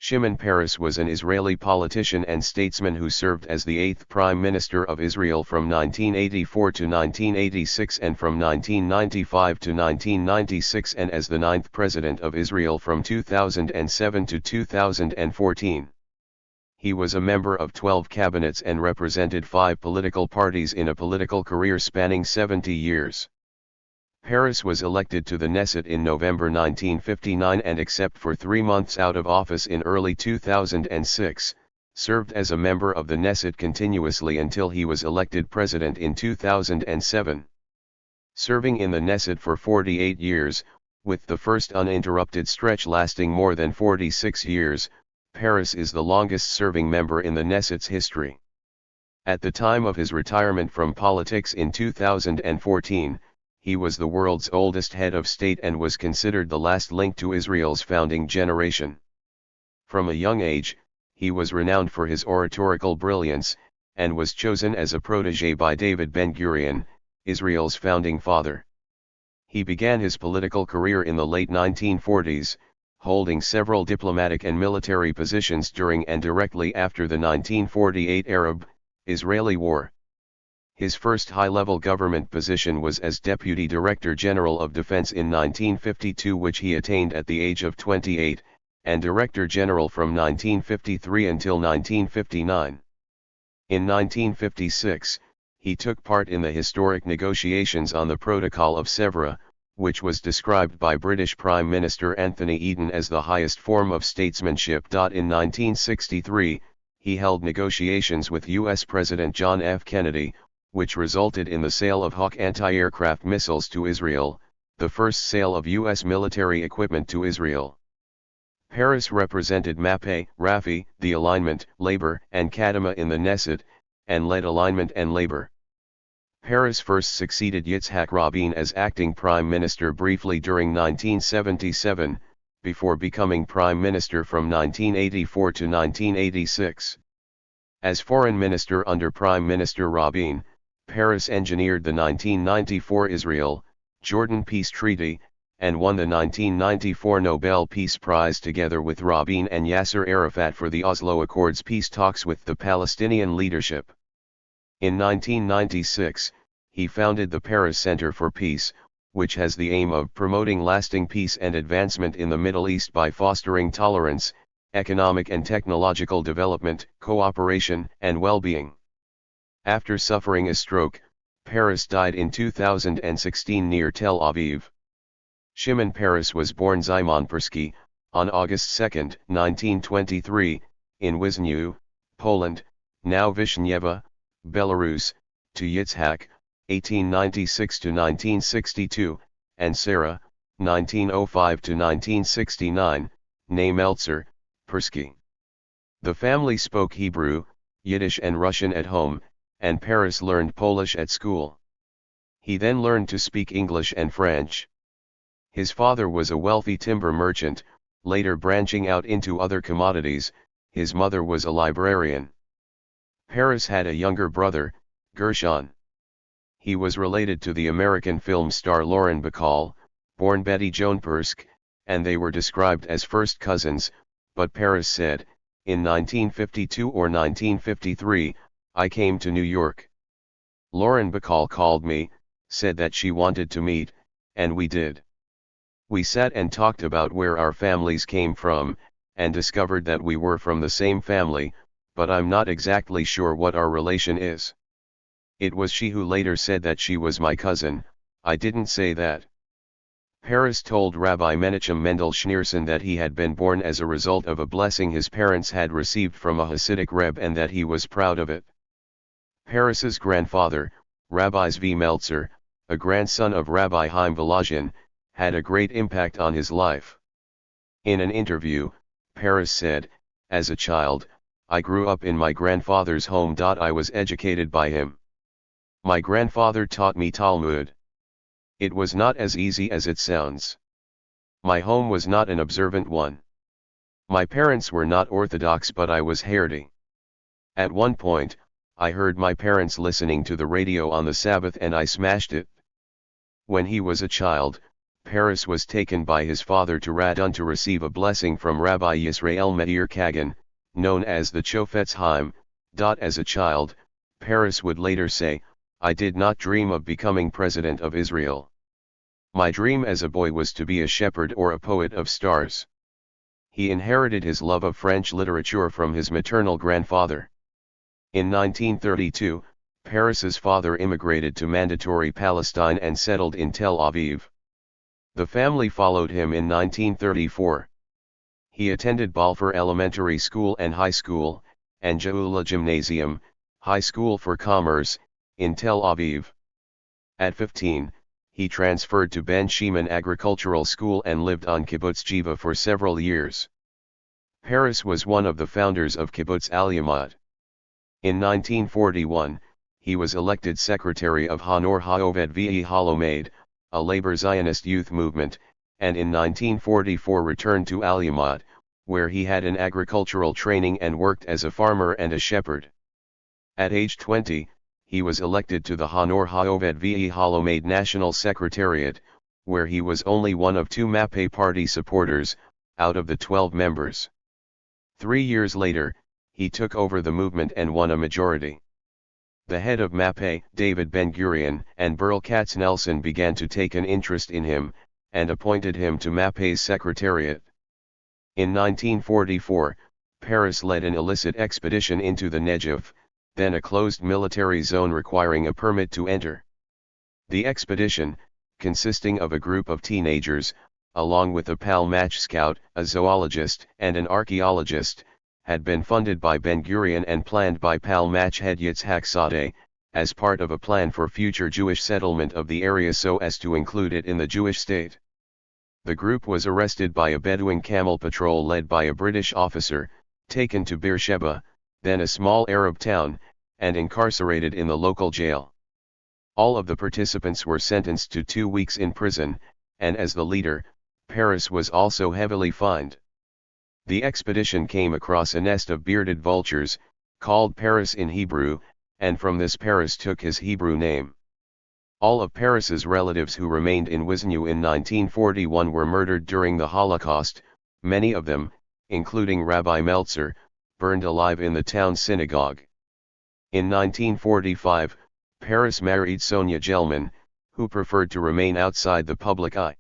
Shimon Peres was an Israeli politician and statesman who served as the 8th Prime Minister of Israel from 1984 to 1986 and from 1995 to 1996 and as the 9th President of Israel from 2007 to 2014. He was a member of 12 cabinets and represented 5 political parties in a political career spanning 70 years. Peres was elected to the Knesset in November 1959 and except for 3 months out of office in early 2006, served as a member of the Knesset continuously until he was elected president in 2007. Serving in the Knesset for 48 years, with the first uninterrupted stretch lasting more than 46 years, Peres is the longest-serving member in the Knesset's history. At the time of his retirement from politics in 2014, he was the world's oldest head of state and was considered the last link to Israel's founding generation. From a young age, he was renowned for his oratorical brilliance, and was chosen as a protege by David Ben-Gurion, Israel's founding father. He began his political career in the late 1940s, holding several diplomatic and military positions during and directly after the 1948 Arab-Israeli War. His first high-level government position was as Deputy Director General of Defense in 1952, which he attained at the age of 28, and Director General from 1953 until 1959. In 1956, he took part in the historic negotiations on the Protocol of Sèvres, which was described by British Prime Minister Anthony Eden as the highest form of statesmanship. In 1963, he held negotiations with U.S. President John F. Kennedy, which resulted in the sale of Hawk anti-aircraft missiles to Israel, the first sale of U.S. military equipment to Israel. Peres represented MAPE, Rafi, the Alignment, Labor, and Kadima in the Knesset, and led Alignment and Labor. Peres first succeeded Yitzhak Rabin as acting Prime Minister briefly during 1977, before becoming Prime Minister from 1984 to 1986. As Foreign Minister under Prime Minister Rabin, Peres engineered the 1994 Israel-Jordan Peace Treaty, and won the 1994 Nobel Peace Prize together with Rabin and Yasser Arafat for the Oslo Accords peace talks with the Palestinian leadership. In 1996, he founded the Peres Center for Peace, which has the aim of promoting lasting peace and advancement in the Middle East by fostering tolerance, economic and technological development, cooperation, and well-being. After suffering a stroke, Peres died in 2016 near Tel Aviv. Shimon Peres was born Szymon Persky, on August 2, 1923, in Wisniu, Poland, now Vishneva, Belarus, to Yitzhak, 1896–1962, and Sarah, 1905–1969, née Meltzer, Persky. The family spoke Hebrew, Yiddish and Russian at home, and Peres learned Polish at school. He then learned to speak English and French. His father was a wealthy timber merchant, later branching out into other commodities. His mother was a librarian. Peres had a younger brother, Gershon. He was related to the American film star Lauren Bacall, born Betty Joan Persk, and they were described as first cousins, but Peres said, in 1952 or 1953, I came to New York. Lauren Bacall called me, said that she wanted to meet, and we did. We sat and talked about where our families came from, and discovered that we were from the same family, but I'm not exactly sure what our relation is. It was she who later said that she was my cousin. I didn't say that. Peres told Rabbi Menachem Mendel Schneerson that he had been born as a result of a blessing his parents had received from a Hasidic Rebbe and that he was proud of it. Peres's grandfather, Rabbi Zvi Meltzer, a grandson of Rabbi Chaim Volozhin, had a great impact on his life. In an interview, Peres said, as a child, I grew up in my grandfather's home. I was educated by him. My grandfather taught me Talmud. It was not as easy as it sounds. My home was not an observant one. My parents were not Orthodox, but I was Haredi. At one point, I heard my parents listening to the radio on the Sabbath and I smashed it. When he was a child, Peres was taken by his father to Radun to receive a blessing from Rabbi Yisrael Meir Kagan, known as the Chofetz Chaim. As a child, Peres would later say, "I did not dream of becoming president of Israel. My dream as a boy was to be a shepherd or a poet of stars." He inherited his love of French literature from his maternal grandfather. In 1932, Peres's father immigrated to Mandatory Palestine and settled in Tel Aviv. The family followed him in 1934. He attended Balfour Elementary School and High School, and Geula Gymnasium, High School for Commerce, in Tel Aviv. At 15, he transferred to Ben Shimon Agricultural School and lived on Kibbutz Jiva for several years. Peres was one of the founders of Kibbutz Al-Yamad. In 1941, he was elected secretary of Hanor HaOved V'i Halomed, a labor Zionist youth movement, and in 1944 returned to Al-Yamad, where he had an agricultural training and worked as a farmer and a shepherd. At age 20, he was elected to the Hanor HaOved V'i Halomed National Secretariat, where he was only one of 2 Mapei party supporters, out of the 12 members. 3 years later, he took over the movement and won a majority. The head of Mapei, David Ben-Gurion, and Burl Katznelson began to take an interest in him, and appointed him to Mapei's secretariat. In 1944, Peres led an illicit expedition into the Negev, then a closed military zone requiring a permit to enter. The expedition, consisting of a group of teenagers, along with a Palmach scout, a zoologist, and an archaeologist, had been funded by Ben-Gurion and planned by Palmach head Yitzhak Sadeh, as part of a plan for future Jewish settlement of the area so as to include it in the Jewish state. The group was arrested by a Bedouin camel patrol led by a British officer, taken to Beersheba, then a small Arab town, and incarcerated in the local jail. All of the participants were sentenced to 2 weeks in prison, and as the leader, Peres was also heavily fined. The expedition came across a nest of bearded vultures, called Peres in Hebrew, and from this Peres took his Hebrew name. All of Peres's relatives who remained in Wisnu in 1941 were murdered during the Holocaust, many of them, including Rabbi Meltzer, burned alive in the town synagogue. In 1945, Peres married Sonia Gelman, who preferred to remain outside the public eye.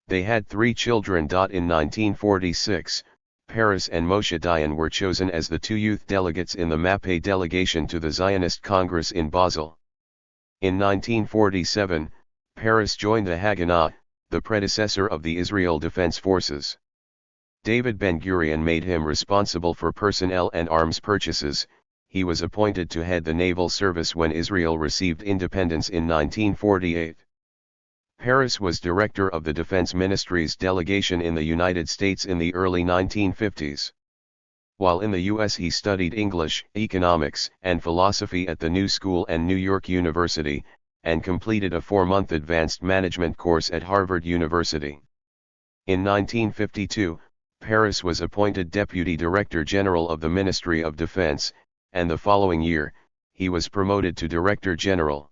They had 3 children. In 1946, Peres and Moshe Dayan were chosen as the 2 youth delegates in the Mapei delegation to the Zionist Congress in Basel. In 1947, Peres joined the Haganah, the predecessor of the Israel Defense Forces. David Ben-Gurion made him responsible for personnel and arms purchases. He was appointed to head the naval service when Israel received independence in 1948. Peres was director of the Defense Ministry's delegation in the United States in the early 1950s. While in the U.S. he studied English, economics, and philosophy at the New School and New York University, and completed a 4-month advanced management course at Harvard University. In 1952, Peres was appointed Deputy Director General of the Ministry of Defense, and the following year, he was promoted to Director General.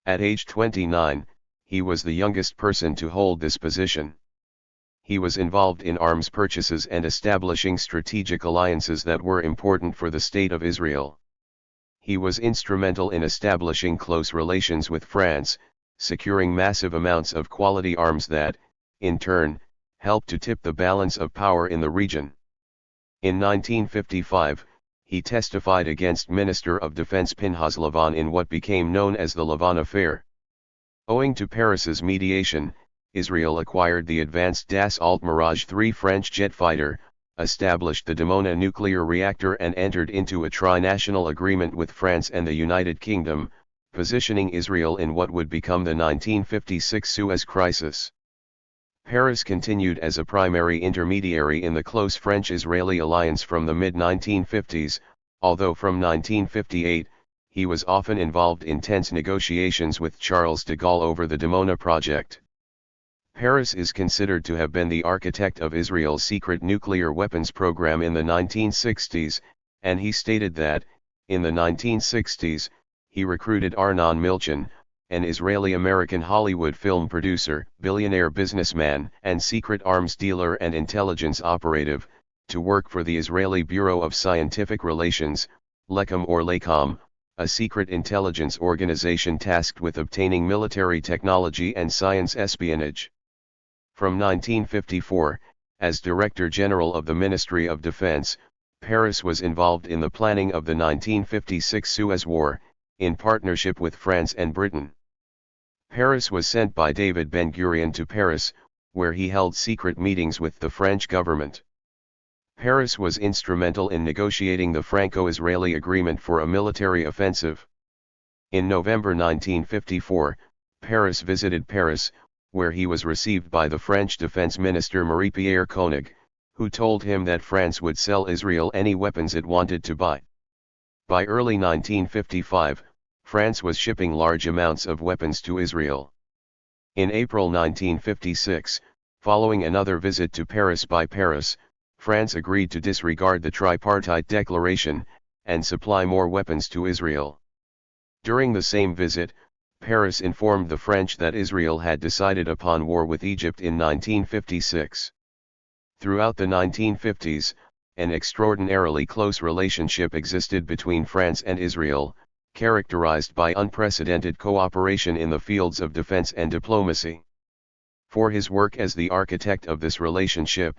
At age 29, he was the youngest person to hold this position. He was involved in arms purchases and establishing strategic alliances that were important for the State of Israel. He was instrumental in establishing close relations with France, securing massive amounts of quality arms that, in turn, helped to tip the balance of power in the region. In 1955, he testified against Minister of Defense Pinhas Lavon in what became known as the Lavon Affair. Owing to Peres's mediation, Israel acquired the advanced Dassault Mirage 3 French jet fighter, established the Dimona nuclear reactor and entered into a tri-national agreement with France and the United Kingdom, positioning Israel in what would become the 1956 Suez Crisis. Peres continued as a primary intermediary in the close French-Israeli alliance from the mid-1950s, although from 1958, he was often involved in tense negotiations with Charles de Gaulle over the Dimona project. Peres is considered to have been the architect of Israel's secret nuclear weapons program in the 1960s, and he stated that, in the 1960s, he recruited Arnon Milchan, an Israeli-American Hollywood film producer, billionaire businessman, and secret arms dealer and intelligence operative, to work for the Israeli Bureau of Scientific Relations, Lecom or LACOM, a secret intelligence organization tasked with obtaining military technology and science espionage. From 1954, as Director General of the Ministry of Defense, Peres was involved in the planning of the 1956 Suez War, in partnership with France and Britain. Peres was sent by David Ben-Gurion to Paris, where he held secret meetings with the French government. Peres was instrumental in negotiating the Franco-Israeli agreement for a military offensive. In November 1954, Peres visited Paris, where he was received by the French Defense Minister Marie-Pierre Koenig, who told him that France would sell Israel any weapons it wanted to buy. By early 1955, France was shipping large amounts of weapons to Israel. In April 1956, following another visit to Paris by Paris, France agreed to disregard the tripartite declaration, and supply more weapons to Israel. During the same visit, Paris informed the French that Israel had decided upon war with Egypt in 1956. Throughout the 1950s, an extraordinarily close relationship existed between France and Israel, characterized by unprecedented cooperation in the fields of defense and diplomacy. For his work as the architect of this relationship,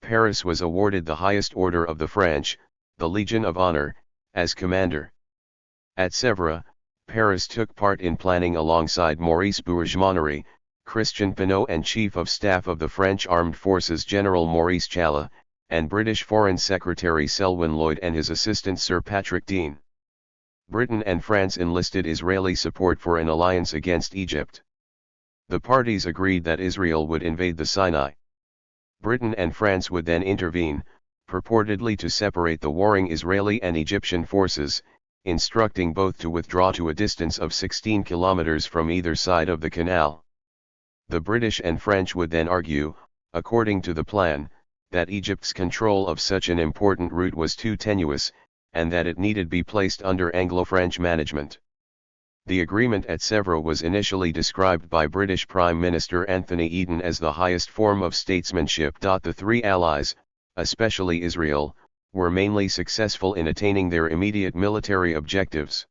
Peres was awarded the highest order of the French, the Legion of Honor, as commander. At Sèvres, Peres took part in planning alongside Maurice Bourges-Monnery, Christian Pineau and Chief of Staff of the French Armed Forces General Maurice Chalais, and British Foreign Secretary Selwyn Lloyd and his assistant Sir Patrick Deane. Britain and France enlisted Israeli support for an alliance against Egypt. The parties agreed that Israel would invade the Sinai. Britain and France would then intervene, purportedly to separate the warring Israeli and Egyptian forces, instructing both to withdraw to a distance of 16 kilometers from either side of the canal. The British and French would then argue, according to the plan, that Egypt's control of such an important route was too tenuous, and that it needed be placed under Anglo-French management. The agreement at Sèvres was initially described by British Prime Minister Anthony Eden as the highest form of statesmanship. The three allies, especially Israel, were mainly successful in attaining their immediate military objectives.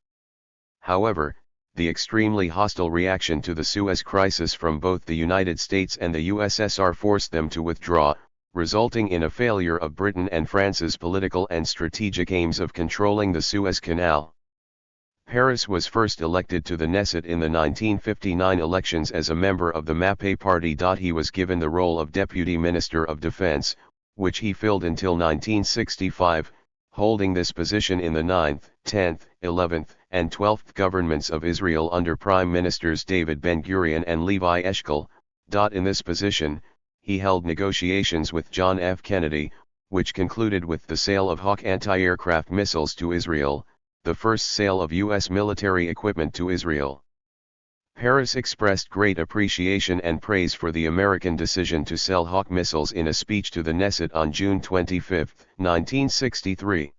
However, the extremely hostile reaction to the Suez Crisis from both the United States and the USSR forced them to withdraw, resulting in a failure of Britain and France's political and strategic aims of controlling the Suez Canal. Peres was first elected to the Knesset in the 1959 elections as a member of the MAPE party. He was given the role of Deputy Minister of Defense, which he filled until 1965, holding this position in the 9th, 10th, 11th, and 12th governments of Israel under Prime Ministers David Ben-Gurion and Levi Eshkol. In this position, he held negotiations with John F. Kennedy, which concluded with the sale of Hawk anti-aircraft missiles to Israel, the first sale of U.S. military equipment to Israel. Peres expressed great appreciation and praise for the American decision to sell Hawk missiles in a speech to the Knesset on June 25, 1963.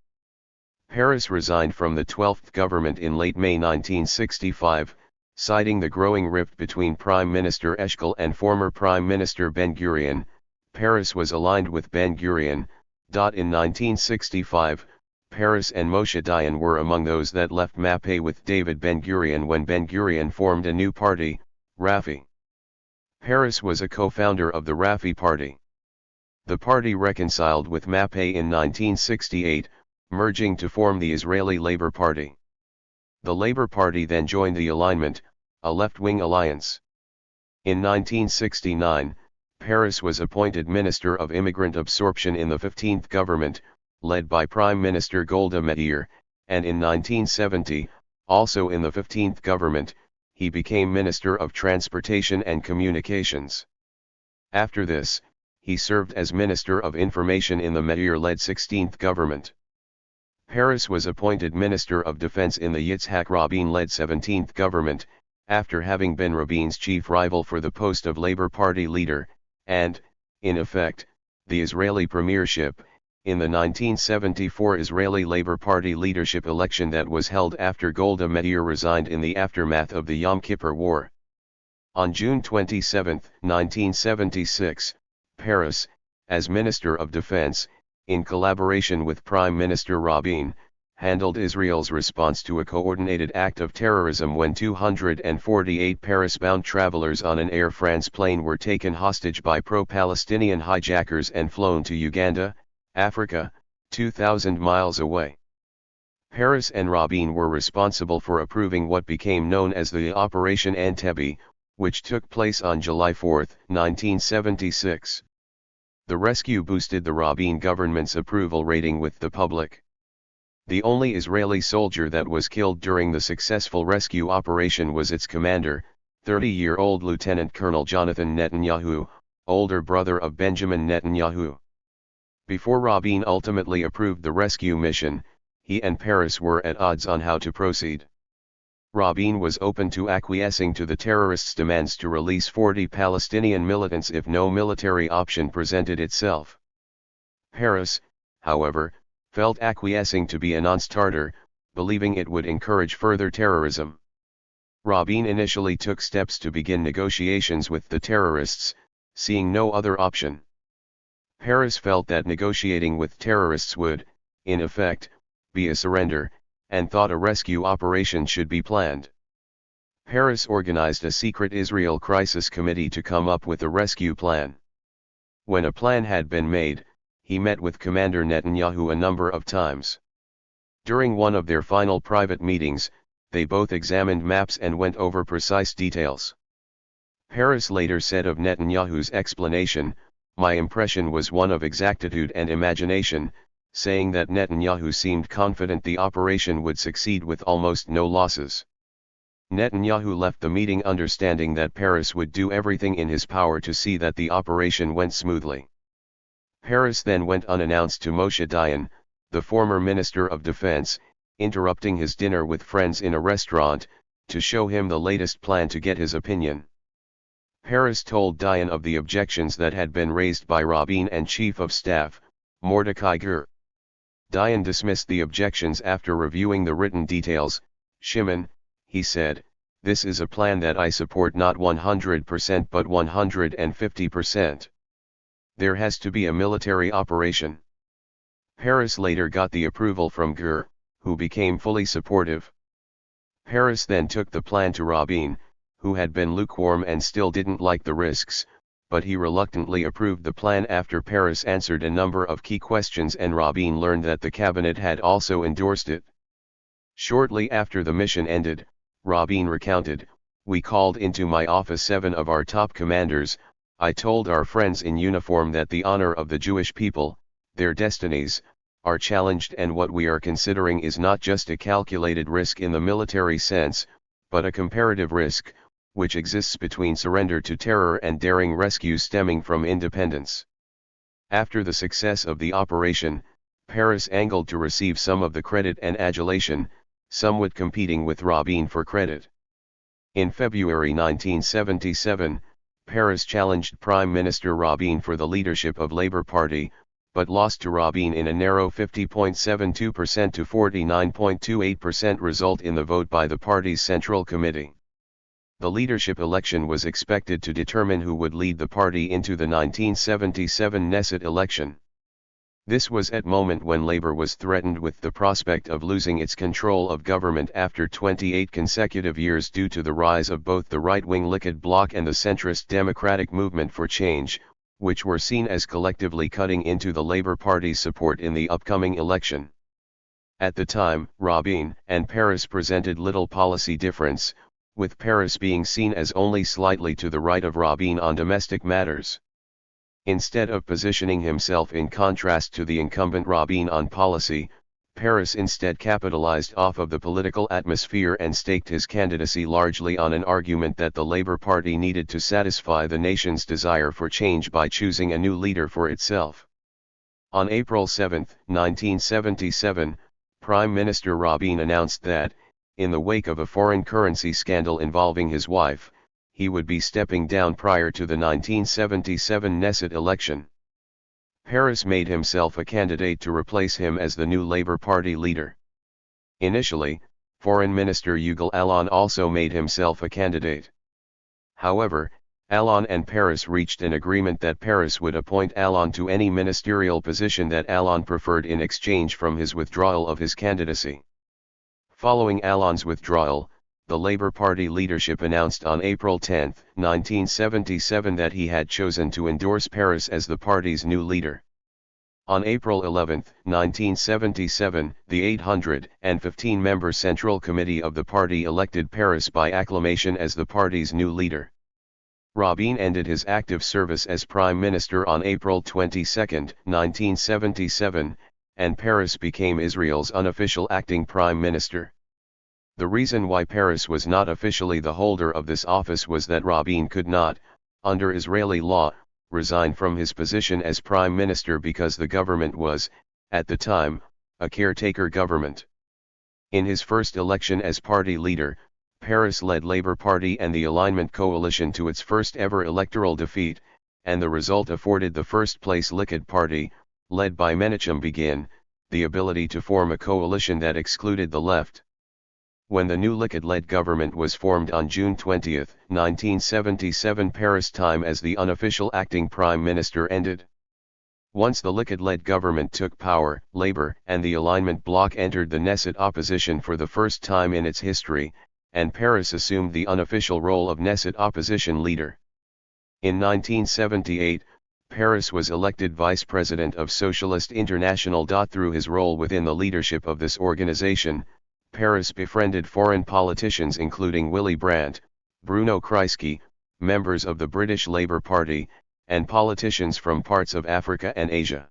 Peres resigned from the 12th government in late May 1965, citing the growing rift between Prime Minister Eshkol and former Prime Minister Ben-Gurion. Peres was aligned with Ben-Gurion. In 1965, Peres and Moshe Dayan were among those that left MAPE with David Ben-Gurion when Ben-Gurion formed a new party, Rafi. Peres was a co-founder of the Rafi party. The party reconciled with MAPE in 1968, merging to form the Israeli Labour Party. The Labour Party then joined the Alignment, a left-wing alliance. In 1969, Peres was appointed Minister of Immigrant Absorption in the 15th government, led by Prime Minister Golda Meir, and in 1970, also in the 15th government, he became Minister of Transportation and Communications. After this, he served as Minister of Information in the Meir-led 16th government. Peres was appointed Minister of Defense in the Yitzhak Rabin-led 17th government, after having been Rabin's chief rival for the post of Labour Party leader, and, in effect, the Israeli premiership, In the 1974 Israeli Labour Party leadership election that was held after Golda Meir resigned in the aftermath of the Yom Kippur War. On June 27, 1976, Peres, as Minister of Defense, in collaboration with Prime Minister Rabin, handled Israel's response to a coordinated act of terrorism when 248 Paris-bound travelers on an Air France plane were taken hostage by pro-Palestinian hijackers and flown to Uganda, Africa, 2,000 miles away. Peres and Rabin were responsible for approving what became known as the Operation Entebbe, which took place on July 4, 1976. The rescue boosted the Rabin government's approval rating with the public. The only Israeli soldier that was killed during the successful rescue operation was its commander, 30-year-old Lieutenant Colonel Jonathan Netanyahu, older brother of Benjamin Netanyahu. Before Rabin ultimately approved the rescue mission, he and Peres were at odds on how to proceed. Rabin was open to acquiescing to the terrorists' demands to release 40 Palestinian militants if no military option presented itself. Peres, however, felt acquiescing to be a non-starter, believing it would encourage further terrorism. Rabin initially took steps to begin negotiations with the terrorists, seeing no other option. Peres felt that negotiating with terrorists would, in effect, be a surrender, and thought a rescue operation should be planned. Peres organized a secret Israel Crisis Committee to come up with a rescue plan. When a plan had been made, he met with Commander Netanyahu a number of times. During one of their final private meetings, they both examined maps and went over precise details. Peres later said of Netanyahu's explanation, "My impression was one of exactitude and imagination," saying that Netanyahu seemed confident the operation would succeed with almost no losses. Netanyahu left the meeting understanding that Peres would do everything in his power to see that the operation went smoothly. Peres then went unannounced to Moshe Dayan, the former Minister of Defense, interrupting his dinner with friends in a restaurant, to show him the latest plan to get his opinion. Peres told Dayan of the objections that had been raised by Rabin and Chief of Staff, Mordecai Ger. Dayan dismissed the objections after reviewing the written details. "Shimon," he said, "this is a plan that I support not 100% but 150%. There has to be a military operation." Peres later got the approval from Ger, who became fully supportive. Peres then took the plan to Rabin, who had been lukewarm and still didn't like the risks, but he reluctantly approved the plan after Peres answered a number of key questions and Rabin learned that the cabinet had also endorsed it. Shortly after the mission ended, Rabin recounted, "We called into my office 7 of our top commanders. I told our friends in uniform that the honor of the Jewish people, their destinies, are challenged and what we are considering is not just a calculated risk in the military sense, but a comparative risk, which exists between surrender to terror and daring rescue stemming from independence." After the success of the operation, Peres angled to receive some of the credit and adulation, somewhat competing with Rabin for credit. In February 1977, Peres challenged Prime Minister Rabin for the leadership of Labour Party, but lost to Rabin in a narrow 50.72% to 49.28% result in the vote by the party's Central Committee. The leadership election was expected to determine who would lead the party into the 1977 Knesset election. This was at a moment when Labour was threatened with the prospect of losing its control of government after 28 consecutive years due to the rise of both the right-wing Likud bloc and the centrist Democratic Movement for Change, which were seen as collectively cutting into the Labour Party's support in the upcoming election. At the time, Rabin and Peres presented little policy difference, with Peres being seen as only slightly to the right of Rabin on domestic matters. Instead of positioning himself in contrast to the incumbent Rabin on policy, Peres instead capitalized off of the political atmosphere and staked his candidacy largely on an argument that the Labour Party needed to satisfy the nation's desire for change by choosing a new leader for itself. On April 7, 1977, Prime Minister Rabin announced that, in the wake of a foreign currency scandal involving his wife, he would be stepping down prior to the 1977 Knesset election. Peres made himself a candidate to replace him as the new Labour Party leader. Initially, Foreign Minister Yugal Alon also made himself a candidate. However, Alon and Peres reached an agreement that Peres would appoint Alon to any ministerial position that Alon preferred in exchange from his withdrawal of his candidacy. Following Alon's withdrawal, the Labour Party leadership announced on April 10, 1977 that he had chosen to endorse Peres as the party's new leader. On April 11, 1977, the 815-member Central Committee of the party elected Peres by acclamation as the party's new leader. Rabin ended his active service as Prime Minister on April 22, 1977, and Peres became Israel's unofficial acting Prime Minister. The reason why Peres was not officially the holder of this office was that Rabin could not, under Israeli law, resign from his position as Prime Minister because the government was, at the time, a caretaker government. In his first election as party leader, Peres led Labour Party and the Alignment Coalition to its first ever electoral defeat, and the result afforded the first-place Likud Party, led by Menachem Begin, the ability to form a coalition that excluded the left. When the new Likud-led government was formed on June 20, 1977, Peres' time as the unofficial acting prime minister ended. Once the Likud-led government took power, Labour and the Alignment bloc entered the Knesset opposition for the first time in its history, and Peres assumed the unofficial role of Knesset opposition leader. In 1978, Peres was elected vice president of Socialist International. Through his role within the leadership of this organization, Peres befriended foreign politicians including Willy Brandt, Bruno Kreisky, members of the British Labour Party, and politicians from parts of Africa and Asia.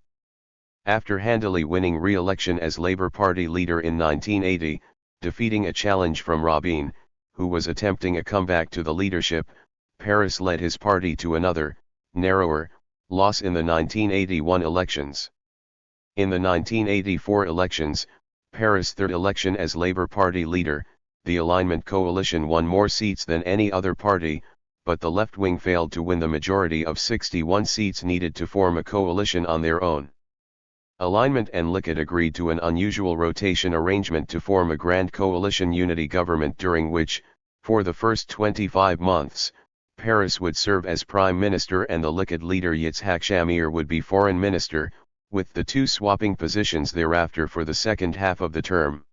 After handily winning re-election as Labour Party leader in 1980, defeating a challenge from Rabin, who was attempting a comeback to the leadership, Peres led his party to another, narrower, loss in the 1981 elections. In the 1984 elections, Peres' third election as Labour Party leader, the Alignment Coalition won more seats than any other party, but the left wing failed to win the majority of 61 seats needed to form a coalition on their own. Alignment and Likud agreed to an unusual rotation arrangement to form a grand coalition unity government during which, for the first 25 months, Peres would serve as prime minister and the Likud leader Yitzhak Shamir would be foreign minister, with the two swapping positions thereafter for the second half of the term.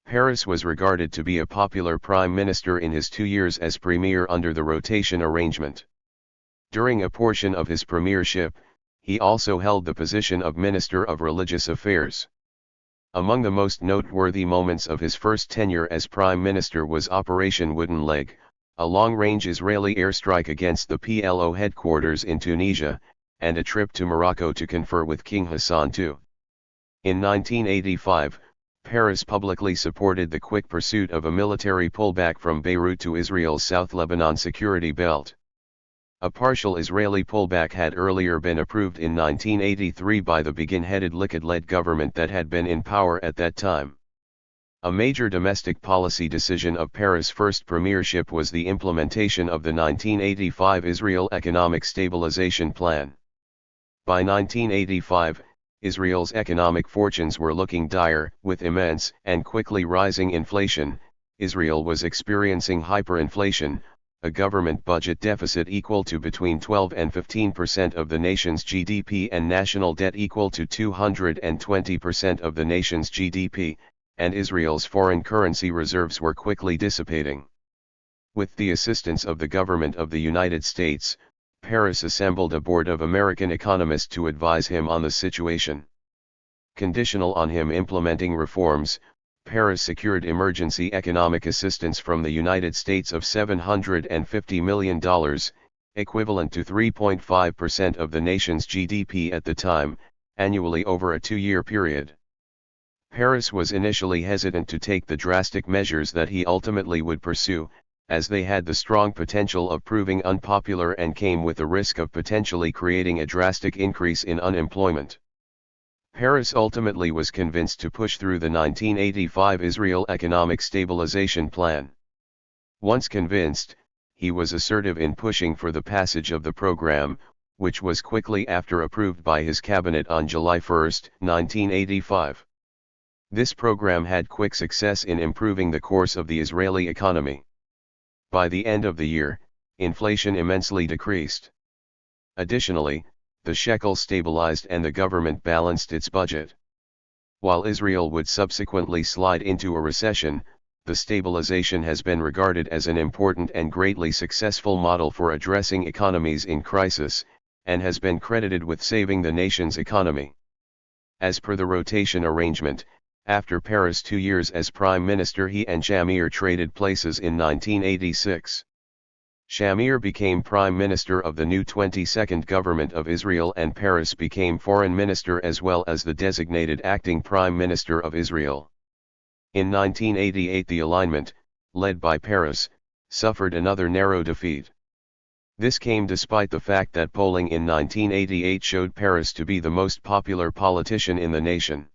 Peres was regarded to be a popular prime minister in his 2 years as premier under the rotation arrangement. During a portion of his premiership, he also held the position of Minister of Religious Affairs. Among the most noteworthy moments of his first tenure as prime minister was Operation Wooden Leg, a long-range Israeli airstrike against the PLO headquarters in Tunisia, and a trip to Morocco to confer with King Hassan II. In 1985, Peres publicly supported the quick pursuit of a military pullback from Beirut to Israel's South Lebanon security belt. A partial Israeli pullback had earlier been approved in 1983 by the Begin-headed Likud-led government that had been in power at that time. A major domestic policy decision of Peres' first premiership was the implementation of the 1985 Israel Economic Stabilization Plan. By 1985, Israel's economic fortunes were looking dire. With immense and quickly rising inflation, Israel was experiencing hyperinflation, a government budget deficit equal to between 12 and 15% of the nation's GDP and national debt equal to 220% of the nation's GDP, and Israel's foreign currency reserves were quickly dissipating. With the assistance of the government of the United States, Peres assembled a board of American economists to advise him on the situation. Conditional on him implementing reforms, Peres secured emergency economic assistance from the United States of $750 million, equivalent to 3.5% of the nation's GDP at the time, annually over a 2-year period. Peres was initially hesitant to take the drastic measures that he ultimately would pursue, as they had the strong potential of proving unpopular and came with the risk of potentially creating a drastic increase in unemployment. Peres ultimately was convinced to push through the 1985 Israel Economic Stabilization Plan. Once convinced, he was assertive in pushing for the passage of the program, which was quickly after approved by his cabinet on July 1, 1985. This program had quick success in improving the course of the Israeli economy. By the end of the year, inflation immensely decreased. Additionally, the shekel stabilized and the government balanced its budget. While Israel would subsequently slide into a recession, the stabilization has been regarded as an important and greatly successful model for addressing economies in crisis, and has been credited with saving the nation's economy. As per the rotation arrangement, after Peres' 2 years as prime minister, he and Shamir traded places in 1986. Shamir became prime minister of the new 22nd government of Israel, and Peres became foreign minister as well as the designated acting prime minister of Israel. In 1988 the alignment, led by Peres, suffered another narrow defeat. This came despite the fact that polling in 1988 showed Peres to be the most popular politician in the nation.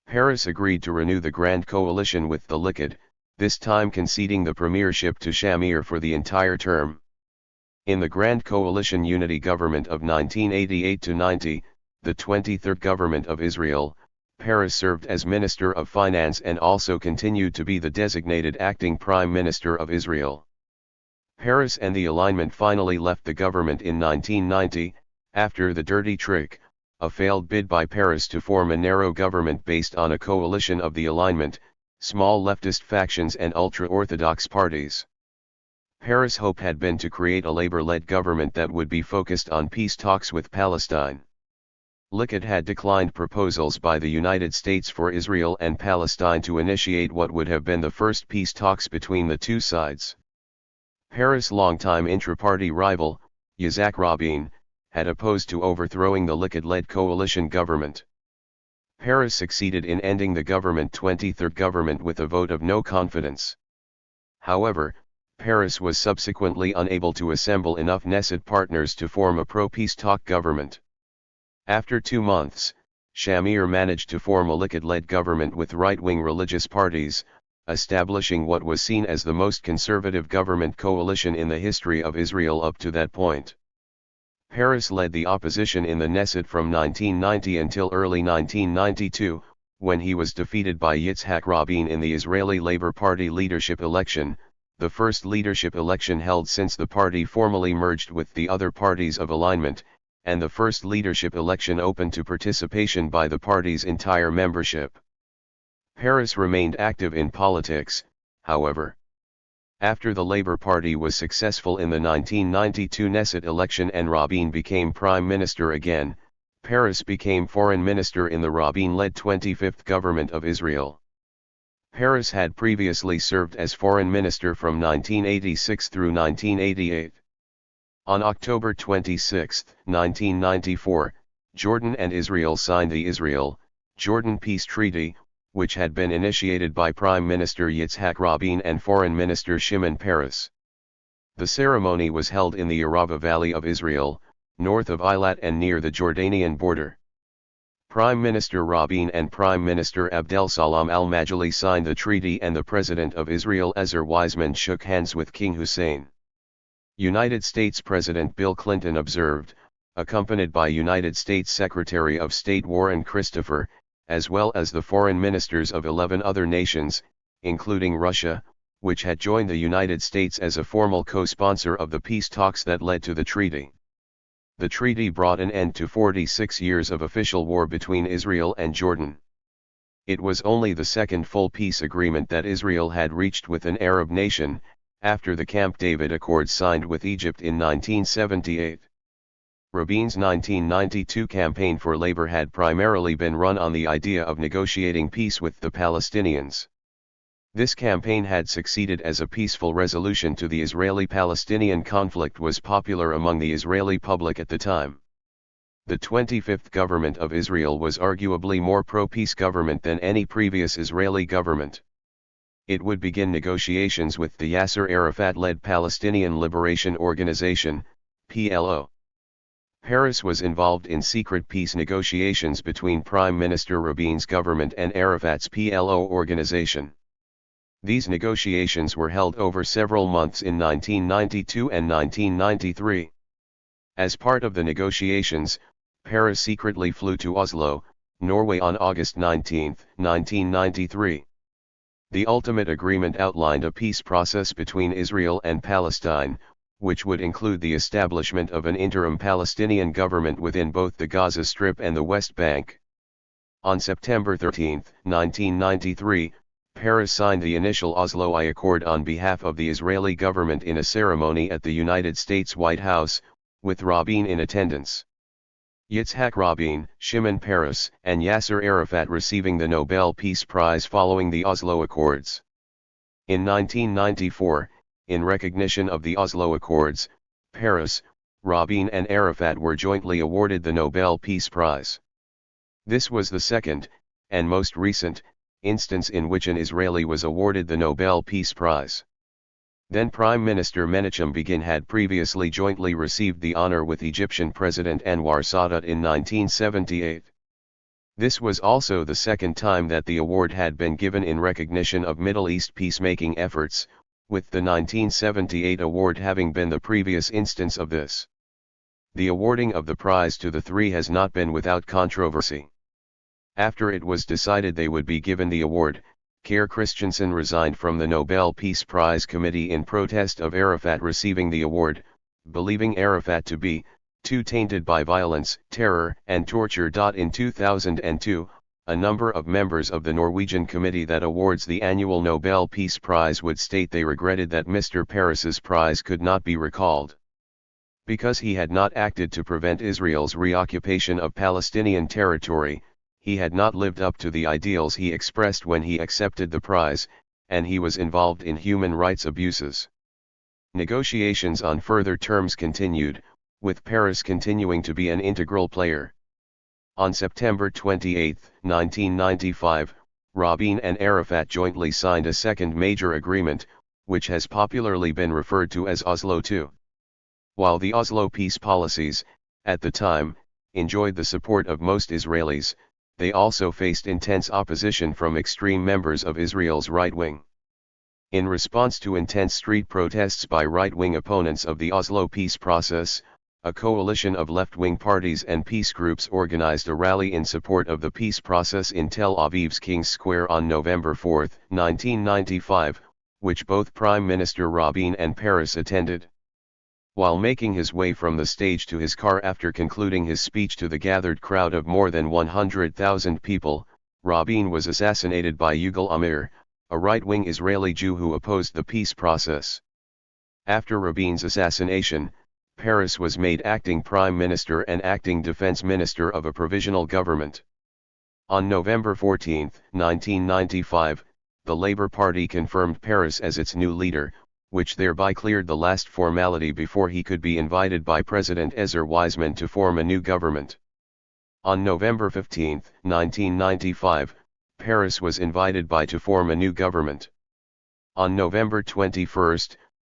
Peres agreed to renew the Grand Coalition with the Likud, this time conceding the premiership to Shamir for the entire term. In the Grand Coalition unity government of 1988-90, the 23rd government of Israel, Peres served as Minister of Finance and also continued to be the designated acting Prime Minister of Israel. Peres and the alignment finally left the government in 1990, after the dirty trick, a failed bid by Peres to form a narrow government based on a coalition of the alignment, small leftist factions and ultra-Orthodox parties. Peres' hope had been to create a Labour-led government that would be focused on peace talks with Palestine. Likud had declined proposals by the United States for Israel and Palestine to initiate what would have been the first peace talks between the two sides. Peres' longtime intra-party rival, Yitzhak Rabin, had opposed to overthrowing the Likud-led coalition government. Peres succeeded in ending the government 23rd government with a vote of no confidence. However, Peres was subsequently unable to assemble enough Knesset partners to form a pro-peace talk government. After 2 months, Shamir managed to form a Likud-led government with right-wing religious parties, establishing what was seen as the most conservative government coalition in the history of Israel up to that point. Peres led the opposition in the Knesset from 1990 until early 1992, when he was defeated by Yitzhak Rabin in the Israeli Labour Party leadership election, the first leadership election held since the party formally merged with the other parties of alignment, and the first leadership election open to participation by the party's entire membership. Peres remained active in politics, however. After the Labour Party was successful in the 1992 Knesset election and Rabin became prime minister again, Peres became foreign minister in the Rabin-led 25th government of Israel. Peres had previously served as foreign minister from 1986 through 1988. On October 26, 1994, Jordan and Israel signed the Israel-Jordan Peace Treaty, which had been initiated by Prime Minister Yitzhak Rabin and Foreign Minister Shimon Peres. The ceremony was held in the Arava Valley of Israel, north of Eilat and near the Jordanian border. Prime Minister Rabin and Prime Minister Abdel Salam al-Majali signed the treaty, and the President of Israel Ezer Weizman shook hands with King Hussein. United States President Bill Clinton observed, accompanied by United States Secretary of State Warren Christopher, as well as the foreign ministers of 11 other nations, including Russia, which had joined the United States as a formal co-sponsor of the peace talks that led to the treaty. The treaty brought an end to 46 years of official war between Israel and Jordan. It was only the second full peace agreement that Israel had reached with an Arab nation, after the Camp David Accords signed with Egypt in 1978. Rabin's 1992 campaign for labor had primarily been run on the idea of negotiating peace with the Palestinians. This campaign had succeeded, as a peaceful resolution to the Israeli-Palestinian conflict was popular among the Israeli public at the time. The 25th government of Israel was arguably more pro-peace government than any previous Israeli government. It would begin negotiations with the Yasser Arafat-led Palestinian Liberation Organization, PLO. Peres was involved in secret peace negotiations between Prime Minister Rabin's government and Arafat's PLO organization. These negotiations were held over several months in 1992 and 1993. As part of the negotiations, Peres secretly flew to Oslo, Norway on August 19, 1993. The ultimate agreement outlined a peace process between Israel and Palestine, which would include the establishment of an interim Palestinian government within both the Gaza Strip and the West Bank. On September 13, 1993, Peres signed the initial Oslo I Accord on behalf of the Israeli government in a ceremony at the United States White House, with Rabin in attendance. Yitzhak Rabin, Shimon Peres, and Yasser Arafat receiving the Nobel Peace Prize following the Oslo Accords. In 1994, in recognition of the Oslo Accords, Peres, Rabin and Arafat were jointly awarded the Nobel Peace Prize. This was the second, and most recent, instance in which an Israeli was awarded the Nobel Peace Prize. Then Prime Minister Menachem Begin had previously jointly received the honor with Egyptian President Anwar Sadat in 1978. This was also the second time that the award had been given in recognition of Middle East peacemaking efforts, with the 1978 award having been the previous instance of this. The awarding of the prize to the three has not been without controversy. After it was decided they would be given the award, Kjær Christensen resigned from the Nobel Peace Prize Committee in protest of Arafat receiving the award, believing Arafat to be too tainted by violence, terror, and torture. In 2002, a number of members of the Norwegian committee that awards the annual Nobel Peace Prize would state they regretted that Mr. Peres's prize could not be recalled. Because he had not acted to prevent Israel's reoccupation of Palestinian territory, he had not lived up to the ideals he expressed when he accepted the prize, and he was involved in human rights abuses. Negotiations on further terms continued, with Peres continuing to be an integral player. On September 28, 1995, Rabin and Arafat jointly signed a second major agreement, which has popularly been referred to as Oslo II. While the Oslo peace policies, at the time, enjoyed the support of most Israelis, they also faced intense opposition from extreme members of Israel's right wing. In response to intense street protests by right-wing opponents of the Oslo peace process, a coalition of left-wing parties and peace groups organized a rally in support of the peace process in Tel Aviv's King's Square on November 4, 1995, which both Prime Minister Rabin and Peres attended. While making his way from the stage to his car after concluding his speech to the gathered crowd of more than 100,000 people, Rabin was assassinated by Yigal Amir, a right-wing Israeli Jew who opposed the peace process. After Rabin's assassination, Peres was made acting prime minister and acting defense minister of a provisional government. On November 14, 1995, the Labour Party confirmed Peres as its new leader, which thereby cleared the last formality before he could be invited by President Ezer Weizmann to form a new government. On November 15, 1995, Peres was invited to form a new government. On November 21,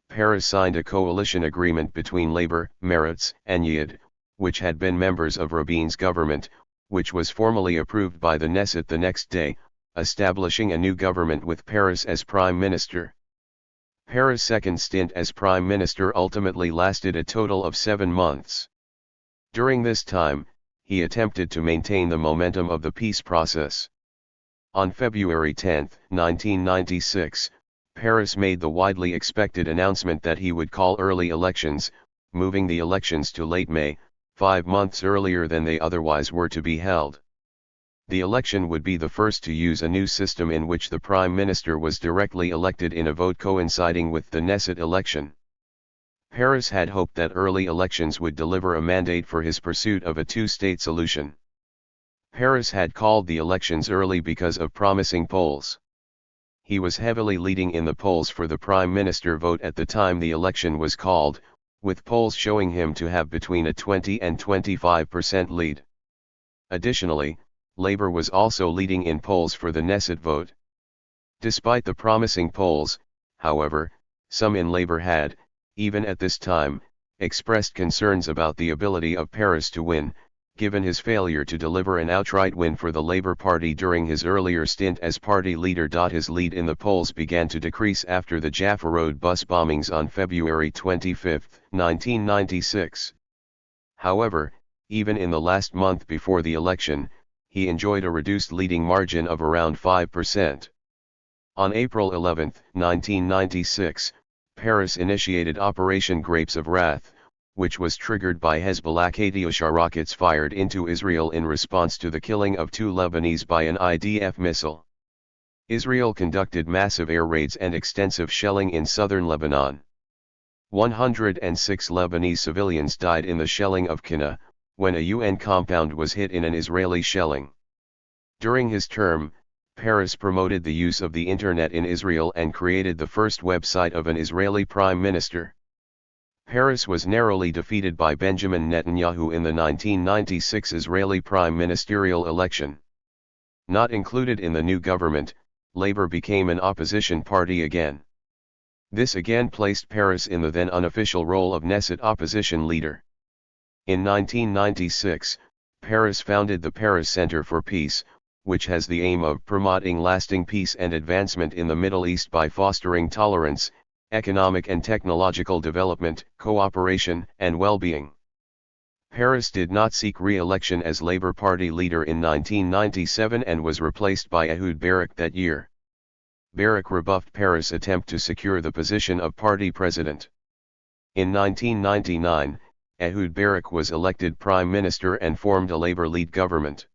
Peres signed a coalition agreement between Labour, Meretz, and Yid, which had been members of Rabin's government, which was formally approved by the Knesset the next day, establishing a new government with Peres as prime minister. Peres' second stint as prime minister ultimately lasted a total of 7 months. During this time, he attempted to maintain the momentum of the peace process. On February 10, 1996, Peres made the widely expected announcement that he would call early elections, moving the elections to late May, 5 months earlier than they otherwise were to be held. The election would be the first to use a new system in which the prime minister was directly elected in a vote coinciding with the Knesset election. Peres had hoped that early elections would deliver a mandate for his pursuit of a two-state solution. Peres had called the elections early because of promising polls. He was heavily leading in the polls for the prime minister vote at the time the election was called, with polls showing him to have between a 20 and 25% lead. Additionally, Labour was also leading in polls for the Knesset vote. Despite the promising polls, however, some in Labour had, even at this time, expressed concerns about the ability of Peres to win, given his failure to deliver an outright win for the Labour Party during his earlier stint as party leader. His lead in the polls began to decrease after the Jaffa Road bus bombings on February 25, 1996. However, even in the last month before the election, he enjoyed a reduced leading margin of around 5%. On April 11, 1996, Peres initiated Operation Grapes of Wrath, which was triggered by Hezbollah Katyusha rockets fired into Israel in response to the killing of 2 Lebanese by an IDF missile. Israel conducted massive air raids and extensive shelling in southern Lebanon. 106 Lebanese civilians died in the shelling of Qana, when a UN compound was hit in an Israeli shelling. During his term, Peres promoted the use of the Internet in Israel and created the first website of an Israeli prime minister. Peres was narrowly defeated by Benjamin Netanyahu in the 1996 Israeli prime ministerial election. Not included in the new government, Labour became an opposition party again. This again placed Peres in the then unofficial role of Knesset opposition leader. In 1996, Peres founded the Peres Center for Peace, which has the aim of promoting lasting peace and advancement in the Middle East by fostering tolerance, economic and technological development, cooperation, and well-being. Peres did not seek re-election as Labour Party leader in 1997 and was replaced by Ehud Barak that year. Barak rebuffed Peres' attempt to secure the position of party president. In 1999, Ehud Barak was elected prime minister and formed a Labour-led government.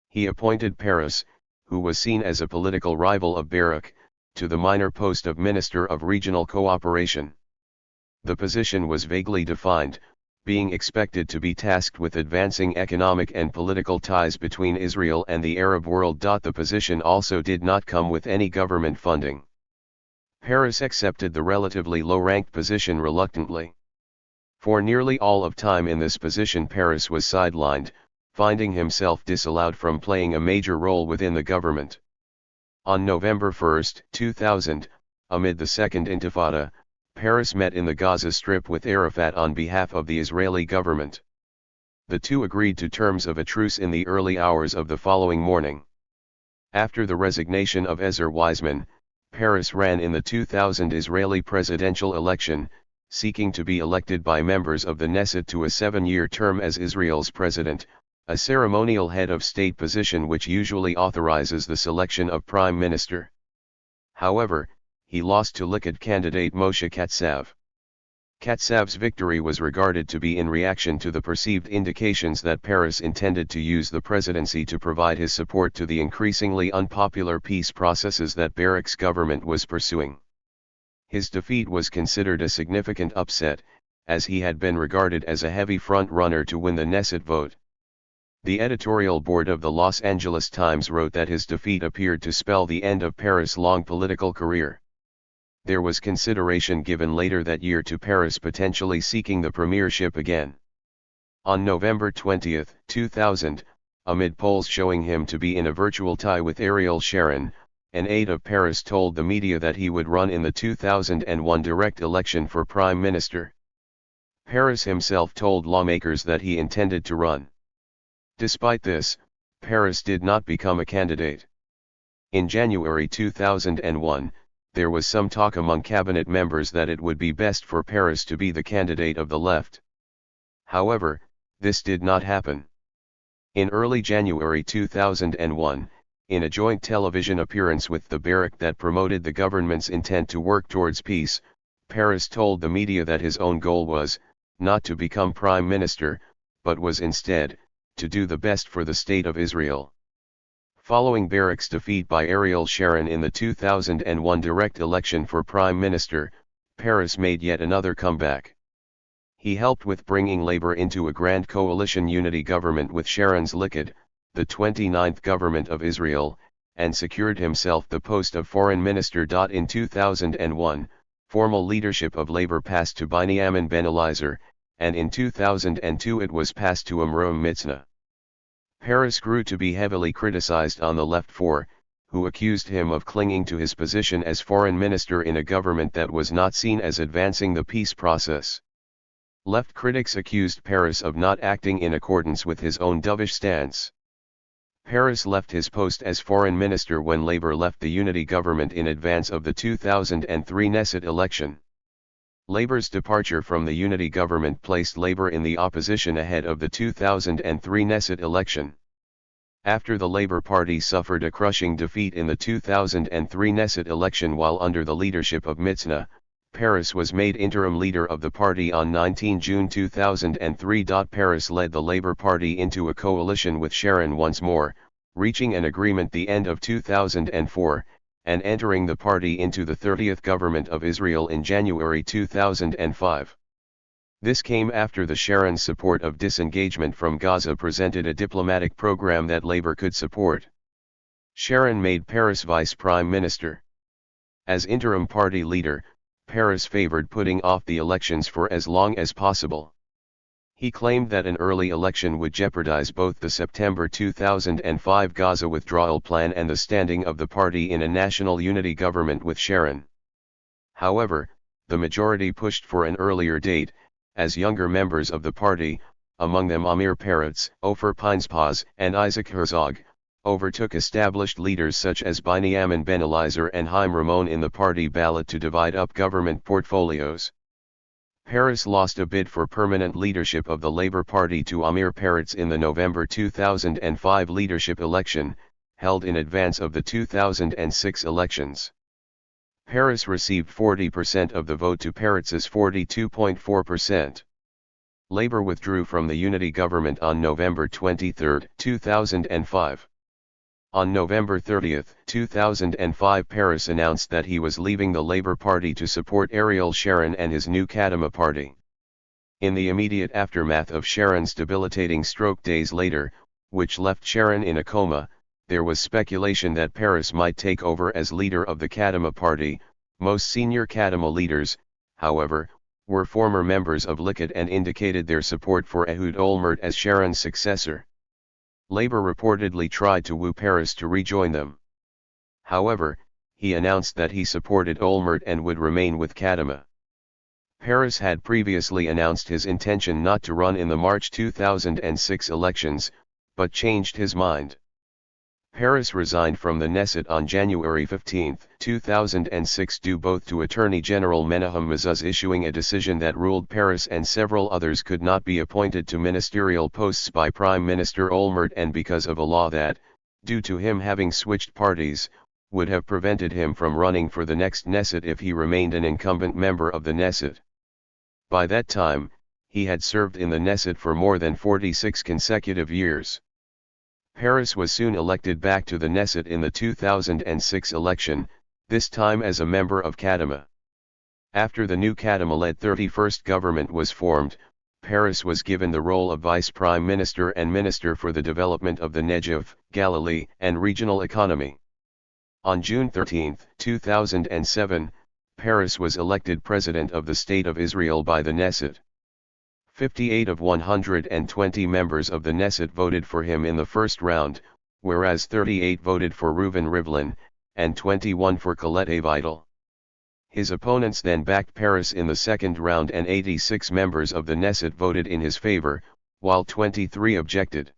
He appointed Peres, who was seen as a political rival of Barak, to the minor post of Minister of Regional Cooperation. The position was vaguely defined, being expected to be tasked with advancing economic and political ties between Israel and the Arab world. The position also did not come with any government funding. Peres accepted the relatively low-ranked position reluctantly. For nearly all of time in this position Peres was sidelined, finding himself disallowed from playing a major role within the government. On November 1, 2000, amid the Second Intifada, Peres met in the Gaza Strip with Arafat on behalf of the Israeli government. The two agreed to terms of a truce in the early hours of the following morning. After the resignation of Ezer Weizman, Peres ran in the 2000 Israeli presidential election, seeking to be elected by members of the Knesset to a 7-year term as Israel's president, a ceremonial head of state position which usually authorizes the selection of prime minister. However, he lost to Likud candidate Moshe Katsav. Katsav's victory was regarded to be in reaction to the perceived indications that Peres intended to use the presidency to provide his support to the increasingly unpopular peace processes that Barak's government was pursuing. His defeat was considered a significant upset, as he had been regarded as a heavy front-runner to win the Knesset vote. The editorial board of the Los Angeles Times wrote that his defeat appeared to spell the end of Peres' long political career. There was consideration given later that year to Peres potentially seeking the premiership again. On November 20, 2000, amid polls showing him to be in a virtual tie with Ariel Sharon, an aide of Peres told the media that he would run in the 2001 direct election for prime minister. Peres himself told lawmakers that he intended to run. Despite this, Peres did not become a candidate. In January 2001, there was some talk among cabinet members that it would be best for Peres to be the candidate of the left. However, this did not happen. In early January 2001, in a joint television appearance with the Barak that promoted the government's intent to work towards peace, Peres told the media that his own goal was, not to become prime minister, but was instead, to do the best for the state of Israel. Following Barak's defeat by Ariel Sharon in the 2001 direct election for prime minister, Peres made yet another comeback. He helped with bringing Labour into a grand coalition unity government with Sharon's Likud, the 29th government of Israel, and secured himself the post of foreign minister. In 2001, formal leadership of Labour passed to Binyamin Ben Eliezer, and in 2002 it was passed to Amram Mitznah. Peres grew to be heavily criticized on the left who accused him of clinging to his position as foreign minister in a government that was not seen as advancing the peace process. Left critics accused Peres of not acting in accordance with his own dovish stance. Peres left his post as foreign minister when Labour left the unity government in advance of the 2003 Knesset election. Labour's departure from the unity government placed Labour in the opposition ahead of the 2003 Knesset election. After the Labour Party suffered a crushing defeat in the 2003 Knesset election while under the leadership of Mitzna, Peres was made interim leader of the party on 19 June 2003. Peres led the Labour Party into a coalition with Sharon once more, reaching an agreement the end of 2004, and entering the party into the 30th government of Israel in January 2005. This came after the Sharon's support of disengagement from Gaza presented a diplomatic program that Labour could support. Sharon made Peres vice prime minister. As interim party leader, Peres favored putting off the elections for as long as possible. He claimed that an early election would jeopardize both the September 2005 Gaza withdrawal plan and the standing of the party in a national unity government with Sharon. However, the majority pushed for an earlier date, as younger members of the party, among them Amir Peretz, Ofer Pinspaz, and Isaac Herzog, overtook established leaders such as Binyamin Ben Eliezer and Chaim Ramon in the party ballot to divide up government portfolios. Peres lost a bid for permanent leadership of the Labour Party to Amir Peretz in the November 2005 leadership election, held in advance of the 2006 elections. Peres received 40% of the vote to Peretz's 42.4%. Labour withdrew from the unity government on November 23, 2005. On November 30, 2005, Peres announced that he was leaving the Labour Party to support Ariel Sharon and his new Kadima party. In the immediate aftermath of Sharon's debilitating stroke days later, which left Sharon in a coma, there was speculation that Peres might take over as leader of the Kadima party. Most senior Kadima leaders, however, were former members of Likud and indicated their support for Ehud Olmert as Sharon's successor. Labour reportedly tried to woo Peres to rejoin them. However, he announced that he supported Olmert and would remain with Kadima. Peres had previously announced his intention not to run in the March 2006 elections, but changed his mind. Peres resigned from the Knesset on January 15, 2006 due both to Attorney General Menahem Mezuz issuing a decision that ruled Peres and several others could not be appointed to ministerial posts by Prime Minister Olmert and because of a law that, due to him having switched parties, would have prevented him from running for the next Knesset if he remained an incumbent member of the Knesset. By that time, he had served in the Knesset for more than 46 consecutive years. Peres was soon elected back to the Knesset in the 2006 election, this time as a member of Kadima. After the new Kadima-led 31st government was formed, Peres was given the role of vice prime minister and minister for the development of the Negev, Galilee, and regional economy. On June 13, 2007, Peres was elected president of the State of Israel by the Knesset. 58 of 120 members of the Knesset voted for him in the first round, whereas 38 voted for Reuven Rivlin, and 21 for Colette Vidal. His opponents then backed Peres in the second round and 86 members of the Knesset voted in his favor, while 23 objected.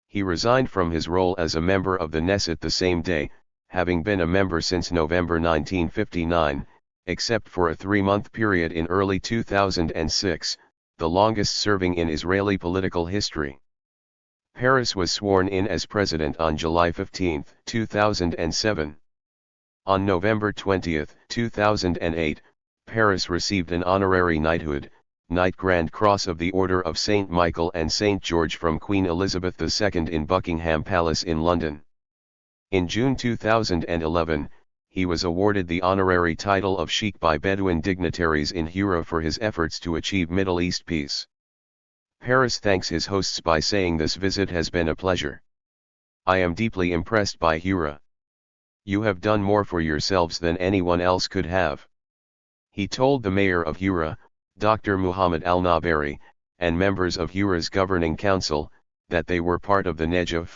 He resigned from his role as a member of the Knesset the same day, having been a member since November 1959, except for a 3-month period in early 2006, the longest serving in Israeli political history. Peres was sworn in as president on July 15, 2007. On November 20, 2008, Peres received an honorary knighthood, Knight Grand Cross of the Order of St. Michael and St. George from Queen Elizabeth II in Buckingham Palace in London. In June 2011, he was awarded the honorary title of Sheikh by Bedouin dignitaries in Hura for his efforts to achieve Middle East peace. Peres thanks his hosts by saying, "This visit has been a pleasure. I am deeply impressed by Hura. You have done more for yourselves than anyone else could have." He told the mayor of Hura, Dr. Muhammad Al-Naberi, and members of Hura's governing council, that they were part of the Negev.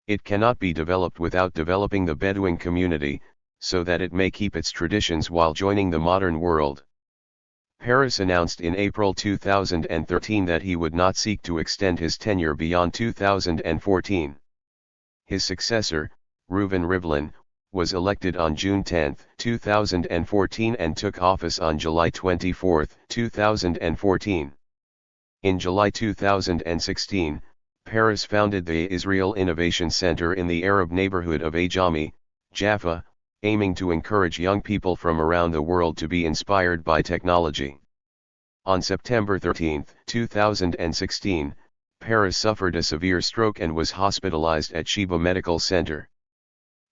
It cannot be developed without developing the Bedouin community, so that it may keep its traditions while joining the modern world. Peres announced in April 2013 that he would not seek to extend his tenure beyond 2014. His successor, Reuven Rivlin, was elected on June 10, 2014 and took office on July 24, 2014. In July 2016, Peres founded the Israel Innovation Center in the Arab neighborhood of Ajami, Jaffa, aiming to encourage young people from around the world to be inspired by technology. On September 13, 2016, Peres suffered a severe stroke and was hospitalized at Sheba Medical Center.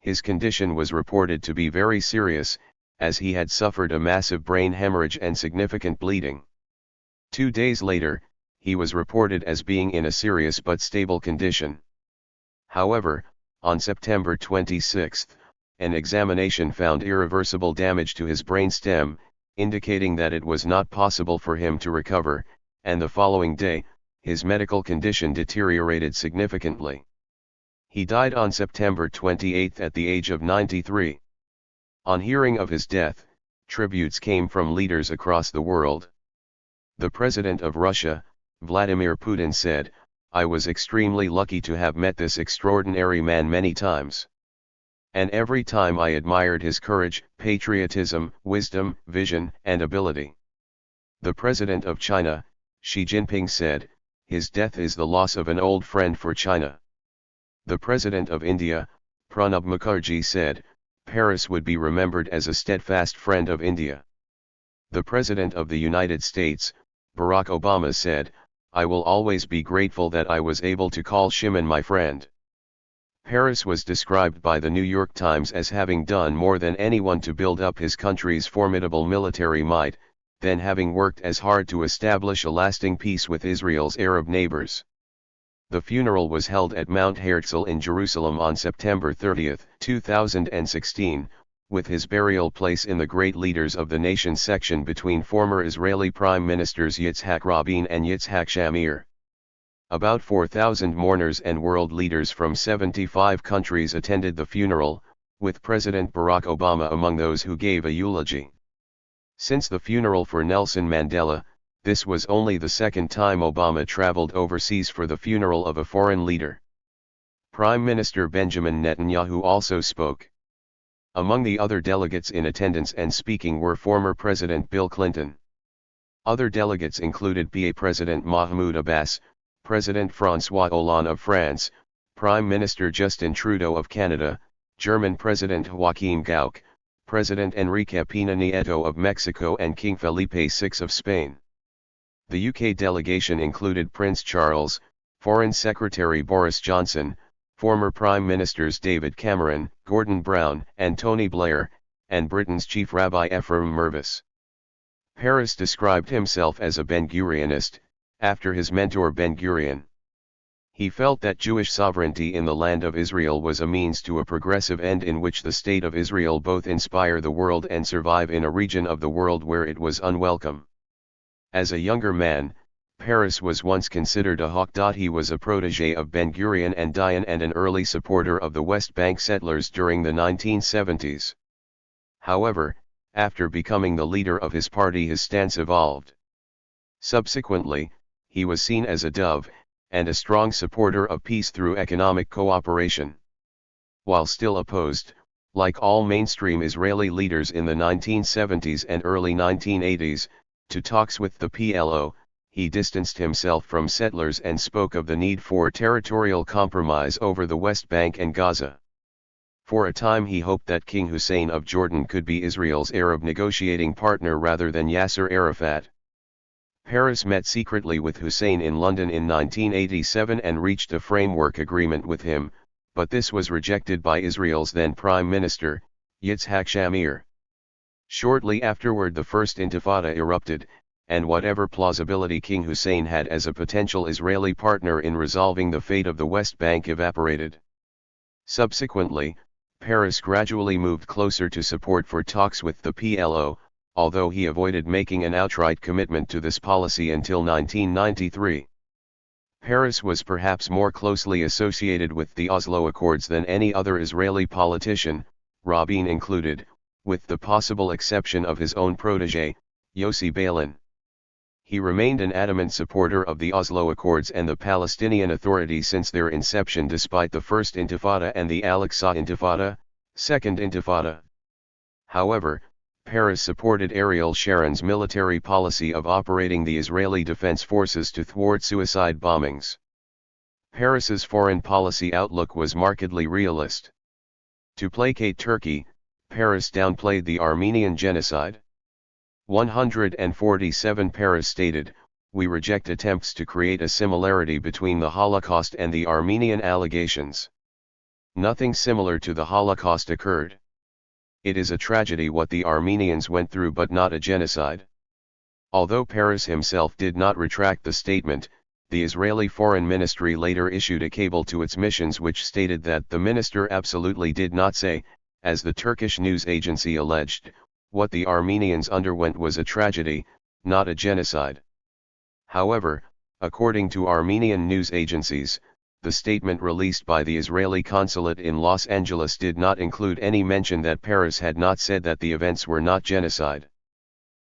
His condition was reported to be very serious, as he had suffered a massive brain hemorrhage and significant bleeding. 2 days later, he was reported as being in a serious but stable condition. However, on September 26, an examination found irreversible damage to his brainstem, indicating that it was not possible for him to recover, and the following day, his medical condition deteriorated significantly. He died on September 28 at the age of 93. On hearing of his death, tributes came from leaders across the world. The President of Russia, Vladimir Putin, said, "I was extremely lucky to have met this extraordinary man many times. And every time I admired his courage, patriotism, wisdom, vision, and ability." The President of China, Xi Jinping, said, "His death is the loss of an old friend for China." The President of India, Pranab Mukherjee, said, "Peres would be remembered as a steadfast friend of India." The President of the United States, Barack Obama, said, "I will always be grateful that I was able to call Shimon my friend." Peres was described by the New York Times as having done more than anyone to build up his country's formidable military might, than having worked as hard to establish a lasting peace with Israel's Arab neighbors. The funeral was held at Mount Herzl in Jerusalem on September 30, 2016, with his burial place in the Great Leaders of the Nation section between former Israeli Prime Ministers Yitzhak Rabin and Yitzhak Shamir. About 4,000 mourners and world leaders from 75 countries attended the funeral, with President Barack Obama among those who gave a eulogy. Since the funeral for Nelson Mandela, this was only the second time Obama traveled overseas for the funeral of a foreign leader. Prime Minister Benjamin Netanyahu also spoke. Among the other delegates in attendance and speaking were former President Bill Clinton. Other delegates included PA President Mahmoud Abbas, President François Hollande of France, Prime Minister Justin Trudeau of Canada, German President Joachim Gauck, President Enrique Pena Nieto of Mexico, and King Felipe VI of Spain. The UK delegation included Prince Charles, Foreign Secretary Boris Johnson, former Prime Ministers David Cameron, Gordon Brown, and Tony Blair, and Britain's Chief Rabbi Ephraim Mervis. Peres described himself as a Ben-Gurionist, after his mentor Ben-Gurion. He felt that Jewish sovereignty in the land of Israel was a means to a progressive end in which the state of Israel both inspire the world and survive in a region of the world where it was unwelcome. As a younger man, Peres was once considered a hawk. He was a protege of Ben-Gurion and Dayan and an early supporter of the West Bank settlers during the 1970s. However, after becoming the leader of his party, his stance evolved. Subsequently, he was seen as a dove, and a strong supporter of peace through economic cooperation. While still opposed, like all mainstream Israeli leaders in the 1970s and early 1980s, to talks with the PLO, he distanced himself from settlers and spoke of the need for territorial compromise over the West Bank and Gaza. For a time he hoped that King Hussein of Jordan could be Israel's Arab negotiating partner rather than Yasser Arafat. Peres met secretly with Hussein in London in 1987 and reached a framework agreement with him, but this was rejected by Israel's then Prime Minister, Yitzhak Shamir. Shortly afterward the First Intifada erupted, and whatever plausibility King Hussein had as a potential Israeli partner in resolving the fate of the West Bank evaporated. Subsequently, Peres gradually moved closer to support for talks with the PLO, although he avoided making an outright commitment to this policy until 1993. Peres was perhaps more closely associated with the Oslo Accords than any other Israeli politician, Rabin included, with the possible exception of his own protege, Yossi Beilin. He remained an adamant supporter of the Oslo Accords and the Palestinian Authority since their inception despite the First Intifada and the Al-Aqsa Intifada, Second Intifada. However, Peres supported Ariel Sharon's military policy of operating the Israeli Defense Forces to thwart suicide bombings. Peres's foreign policy outlook was markedly realist. To placate Turkey, Peres downplayed the Armenian genocide. 147 Peres stated, "We reject attempts to create a similarity between the Holocaust and the Armenian allegations. Nothing similar to the Holocaust occurred. It is a tragedy what the Armenians went through, but not a genocide." Although Peres himself did not retract the statement, the Israeli Foreign Ministry later issued a cable to its missions which stated that the minister absolutely did not say, as the Turkish news agency alleged, what the Armenians underwent was a tragedy, not a genocide. However, according to Armenian news agencies, the statement released by the Israeli consulate in Los Angeles did not include any mention that Peres had not said that the events were not genocide.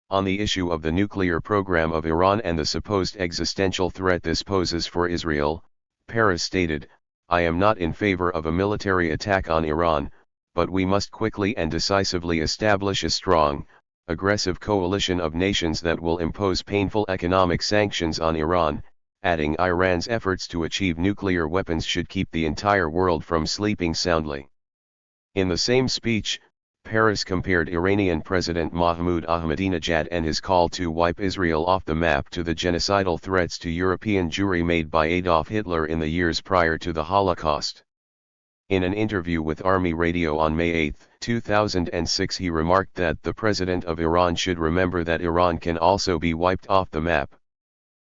On the issue of the nuclear program of Iran and the supposed existential threat this poses for Israel, Peres stated, "I am not in favor of a military attack on Iran, but we must quickly and decisively establish a strong, aggressive coalition of nations that will impose painful economic sanctions on Iran," adding Iran's efforts to achieve nuclear weapons should keep the entire world from sleeping soundly. In the same speech, Peres compared Iranian President Mahmoud Ahmadinejad and his call to wipe Israel off the map to the genocidal threats to European Jewry made by Adolf Hitler in the years prior to the Holocaust. In an interview with Army Radio on May 8, 2006, he remarked that the President of Iran should remember that Iran can also be wiped off the map.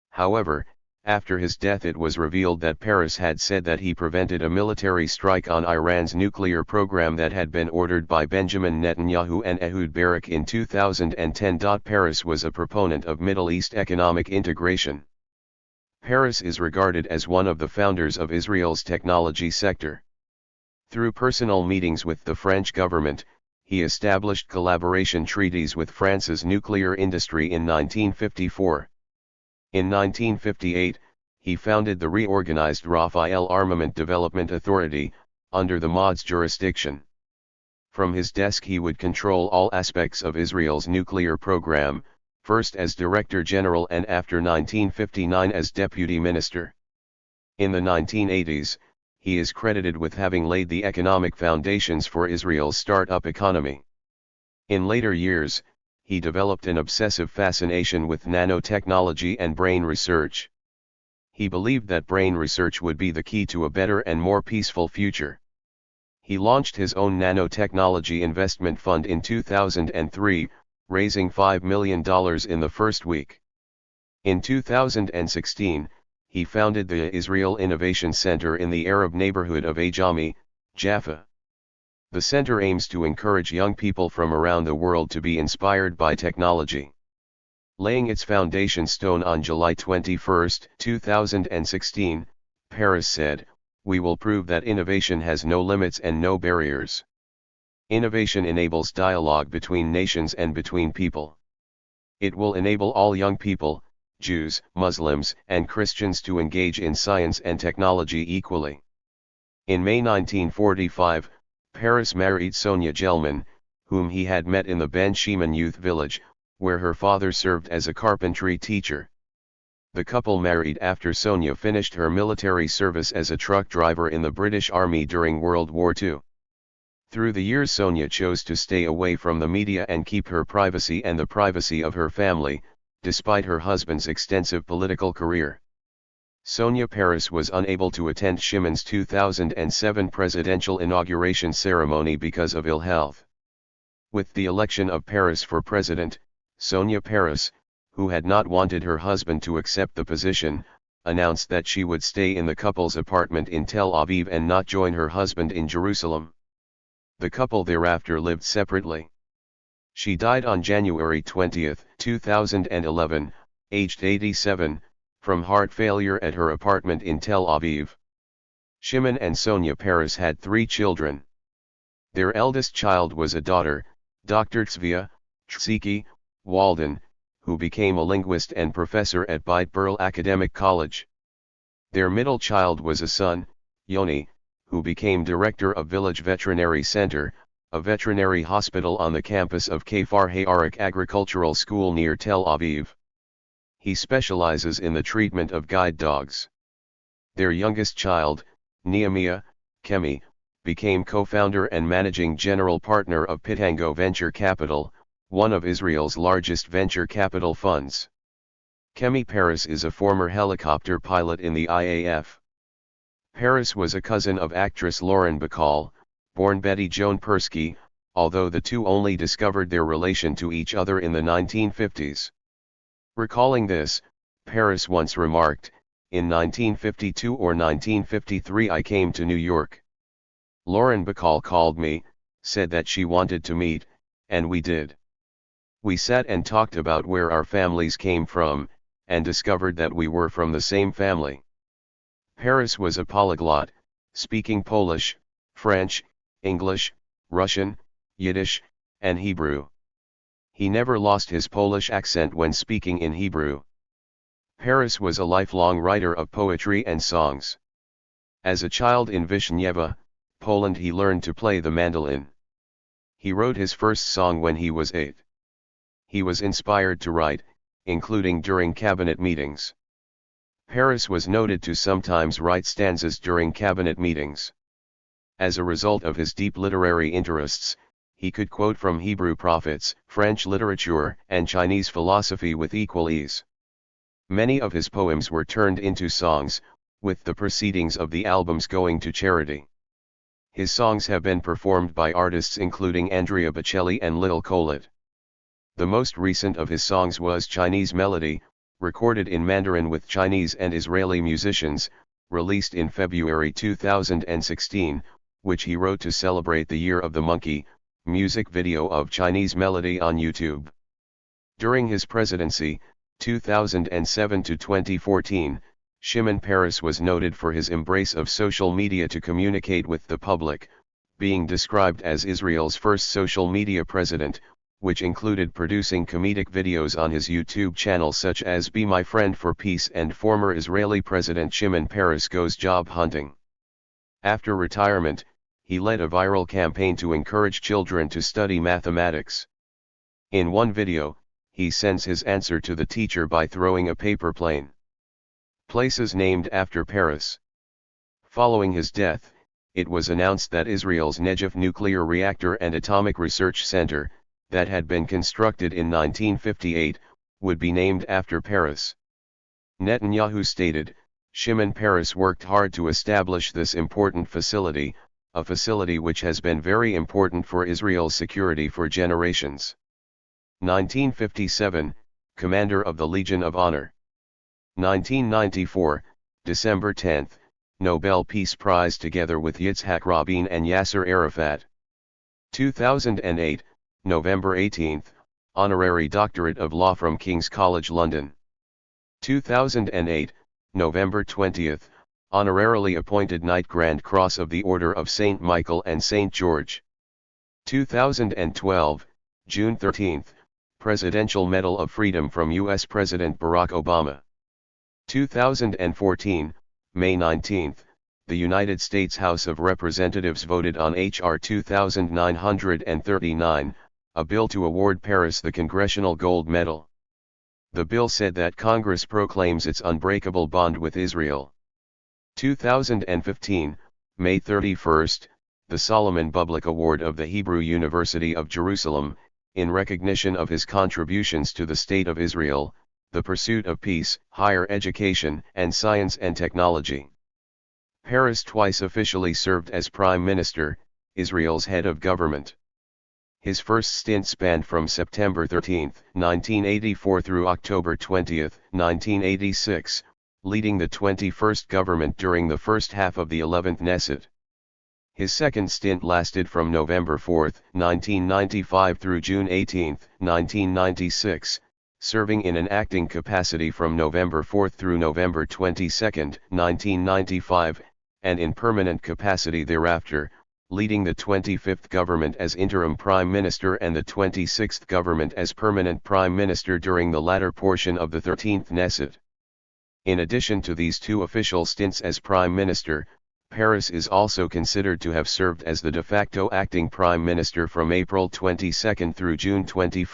However, after his death it was revealed that Peres had said that he prevented a military strike on Iran's nuclear program that had been ordered by Benjamin Netanyahu and Ehud Barak in 2010. Peres was a proponent of Middle East economic integration. Peres is regarded as one of the founders of Israel's technology sector. Through personal meetings with the French government, he established collaboration treaties with France's nuclear industry in 1954. In 1958, he founded the reorganized Rafael Armament Development Authority, under the MOD's jurisdiction. From his desk he would control all aspects of Israel's nuclear program, first as Director General and after 1959 as Deputy Minister. In the 1980s, he is credited with having laid the economic foundations for Israel's start-up economy. In later years, he developed an obsessive fascination with nanotechnology and brain research. He believed that brain research would be the key to a better and more peaceful future. He launched his own nanotechnology investment fund in 2003, raising $5 million in the first week. In 2016, he founded the Israel Innovation Center in the Arab neighborhood of Ajami, Jaffa. The center aims to encourage young people from around the world to be inspired by technology. Laying its foundation stone on July 21, 2016, Peres said, "We will prove that innovation has no limits and no barriers. Innovation enables dialogue between nations and between people. It will enable all young people, Jews, Muslims, and Christians to engage in science and technology equally." In May 1945, Peres married Sonia Gelman, whom he had met in the Ben Shimon Youth Village, where her father served as a carpentry teacher. The couple married after Sonia finished her military service as a truck driver in the British Army during World War II. Through the years Sonia chose to stay away from the media and keep her privacy and the privacy of her family, despite her husband's extensive political career. Sonia Peres was unable to attend Shimon's 2007 presidential inauguration ceremony because of ill health. With the election of Peres for president, Sonia Peres, who had not wanted her husband to accept the position, announced that she would stay in the couple's apartment in Tel Aviv and not join her husband in Jerusalem. The couple thereafter lived separately. She died on January 20, 2011, aged 87, from heart failure at her apartment in Tel Aviv. Shimon and Sonia Peres had 3 children. Their eldest child was a daughter, Dr. Tzvia Tziki Walden, who became a linguist and professor at Beit Berl Academic College. Their middle child was a son, Yoni, who became director of Village Veterinary Center, a veterinary hospital on the campus of Kfar Ha'arik Agricultural School near Tel Aviv. He specializes in the treatment of guide dogs. Their youngest child, Nehemiah, Kemi, became co-founder and managing general partner of Pitango Venture Capital, one of Israel's largest venture capital funds. Shimon Peres is a former helicopter pilot in the IAF. Peres was a cousin of actress Lauren Bacall, born Betty Joan Persky, although the two only discovered their relation to each other in the 1950s. Recalling this, Peres once remarked, "In 1952 or 1953 I came to New York. Lauren Bacall called me, said that she wanted to meet, and we did. We sat and talked about where our families came from, and discovered that we were from the same family." Peres was a polyglot, speaking Polish, French, English, Russian, Yiddish, and Hebrew. He never lost his Polish accent when speaking in Hebrew. Peres was a lifelong writer of poetry and songs. As a child in Vishneva, Poland, he learned to play the mandolin. He wrote his first song when he was 8. He was inspired to write, including during cabinet meetings. Peres was noted to sometimes write stanzas during cabinet meetings. As a result of his deep literary interests, he could quote from Hebrew prophets, French literature, and Chinese philosophy with equal ease. Many of his poems were turned into songs, with the proceedings of the albums going to charity. His songs have been performed by artists including Andrea Bocelli and Lil Kolet. The most recent of his songs was Chinese Melody, recorded in Mandarin with Chinese and Israeli musicians, released in February 2016, which he wrote to celebrate the Year of the Monkey, music video of Chinese Melody on YouTube. During his presidency, 2007 to 2014, Shimon Peres was noted for his embrace of social media to communicate with the public, being described as Israel's first social media president, which included producing comedic videos on his YouTube channel such as Be My Friend for Peace and former Israeli President Shimon Peres Goes Job Hunting. After retirement, he led a viral campaign to encourage children to study mathematics. In one video, he sends his answer to the teacher by throwing a paper plane. Places named after Peres. Following his death, it was announced that Israel's Negev nuclear reactor and atomic research center, that had been constructed in 1958, would be named after Peres. Netanyahu stated, "Shimon Peres worked hard to establish this important facility, a facility which has been very important for Israel's security for generations." 1957, Commander of the Legion of Honor. 1994, December 10, Nobel Peace Prize together with Yitzhak Rabin and Yasser Arafat. 2008, November 18, Honorary Doctorate of Law from King's College London. 2008, November 20, Honorarily appointed Knight Grand Cross of the Order of St. Michael and St. George. 2012, June 13, Presidential Medal of Freedom from U.S. President Barack Obama. 2014, May 19, the United States House of Representatives voted on H.R. 2939, a bill to award Peres the Congressional Gold Medal. The bill said that Congress proclaims its unbreakable bond with Israel. 2015, May 31, the Solomon Public Award of the Hebrew University of Jerusalem, in recognition of his contributions to the State of Israel, the pursuit of peace, higher education, and science and technology. Peres twice officially served as Prime Minister, Israel's head of government. His first stint spanned from September 13, 1984 through October 20, 1986, leading the 21st government during the first half of the 11th Knesset. His second stint lasted from November 4, 1995 through June 18, 1996, serving in an acting capacity from November 4 through November 22, 1995, and in permanent capacity thereafter, leading the 25th government as interim prime minister and the 26th government as permanent prime minister during the latter portion of the 13th Knesset. In addition to these two official stints as prime minister, Peres is also considered to have served as the de facto acting prime minister from April 22 through June 21,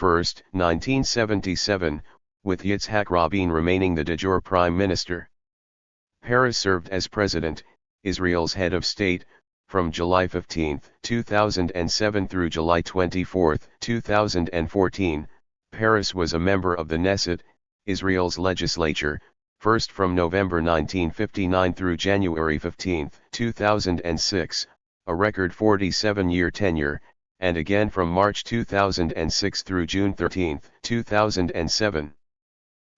1977, with Yitzhak Rabin remaining the de jure prime minister. Peres served as president, Israel's head of state, from July 15, 2007 through July 24, 2014. Peres was a member of the Knesset, Israel's legislature, first from November 1959 through January 15, 2006, a record 47-year tenure, and again from March 2006 through June 13, 2007.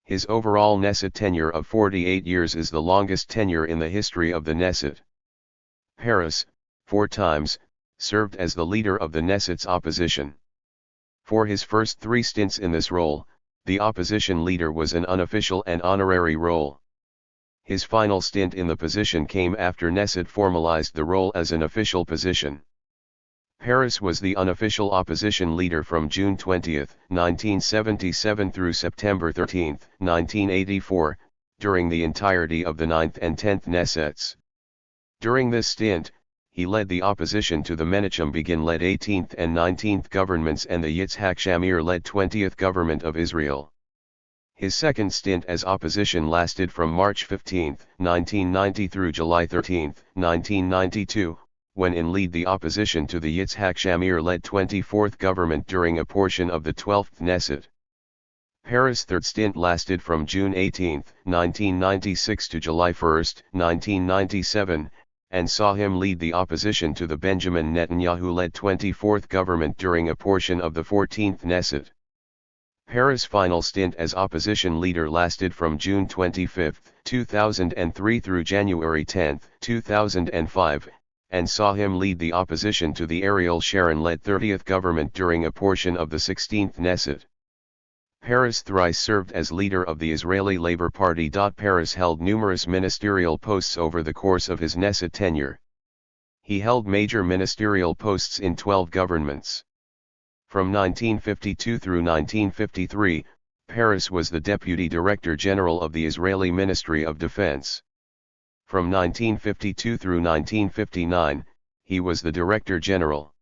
His overall Knesset tenure of 48 years is the longest tenure in the history of the Knesset. Peres, 4 times, served as the leader of the Knesset's opposition. For his first 3 stints in this role, the opposition leader was an unofficial and honorary role. His final stint in the position came after Knesset formalized the role as an official position. Peres was the unofficial opposition leader from June 20, 1977 through September 13, 1984, during the entirety of the 9th and 10th Knessets. During this stint, he led the opposition to the Menachem Begin-led 18th and 19th governments and the Yitzhak Shamir-led 20th government of Israel. His second stint as opposition lasted from March 15, 1990 through July 13, 1992, when in lead the opposition to the Yitzhak Shamir-led 24th government during a portion of the 12th Knesset. Peres' third stint lasted from June 18, 1996 to July 1, 1997, and saw him lead the opposition to the Benjamin Netanyahu-led 24th government during a portion of the 14th Knesset. Peres' final stint as opposition leader lasted from June 25, 2003 through January 10, 2005, and saw him lead the opposition to the Ariel Sharon-led 30th government during a portion of the 16th Knesset. Peres thrice served as leader of the Israeli Labour Party. Peres held numerous ministerial posts over the course of his Knesset tenure. He held major ministerial posts in 12 governments. From 1952 through 1953, Peres was the Deputy Director General of the Israeli Ministry of Defense. From 1952 through 1959, he was the Director General.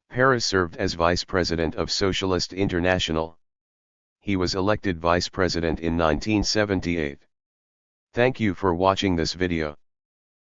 Peres served as Vice President of Socialist International. He was elected Vice President in 1978. Thank you for watching this video.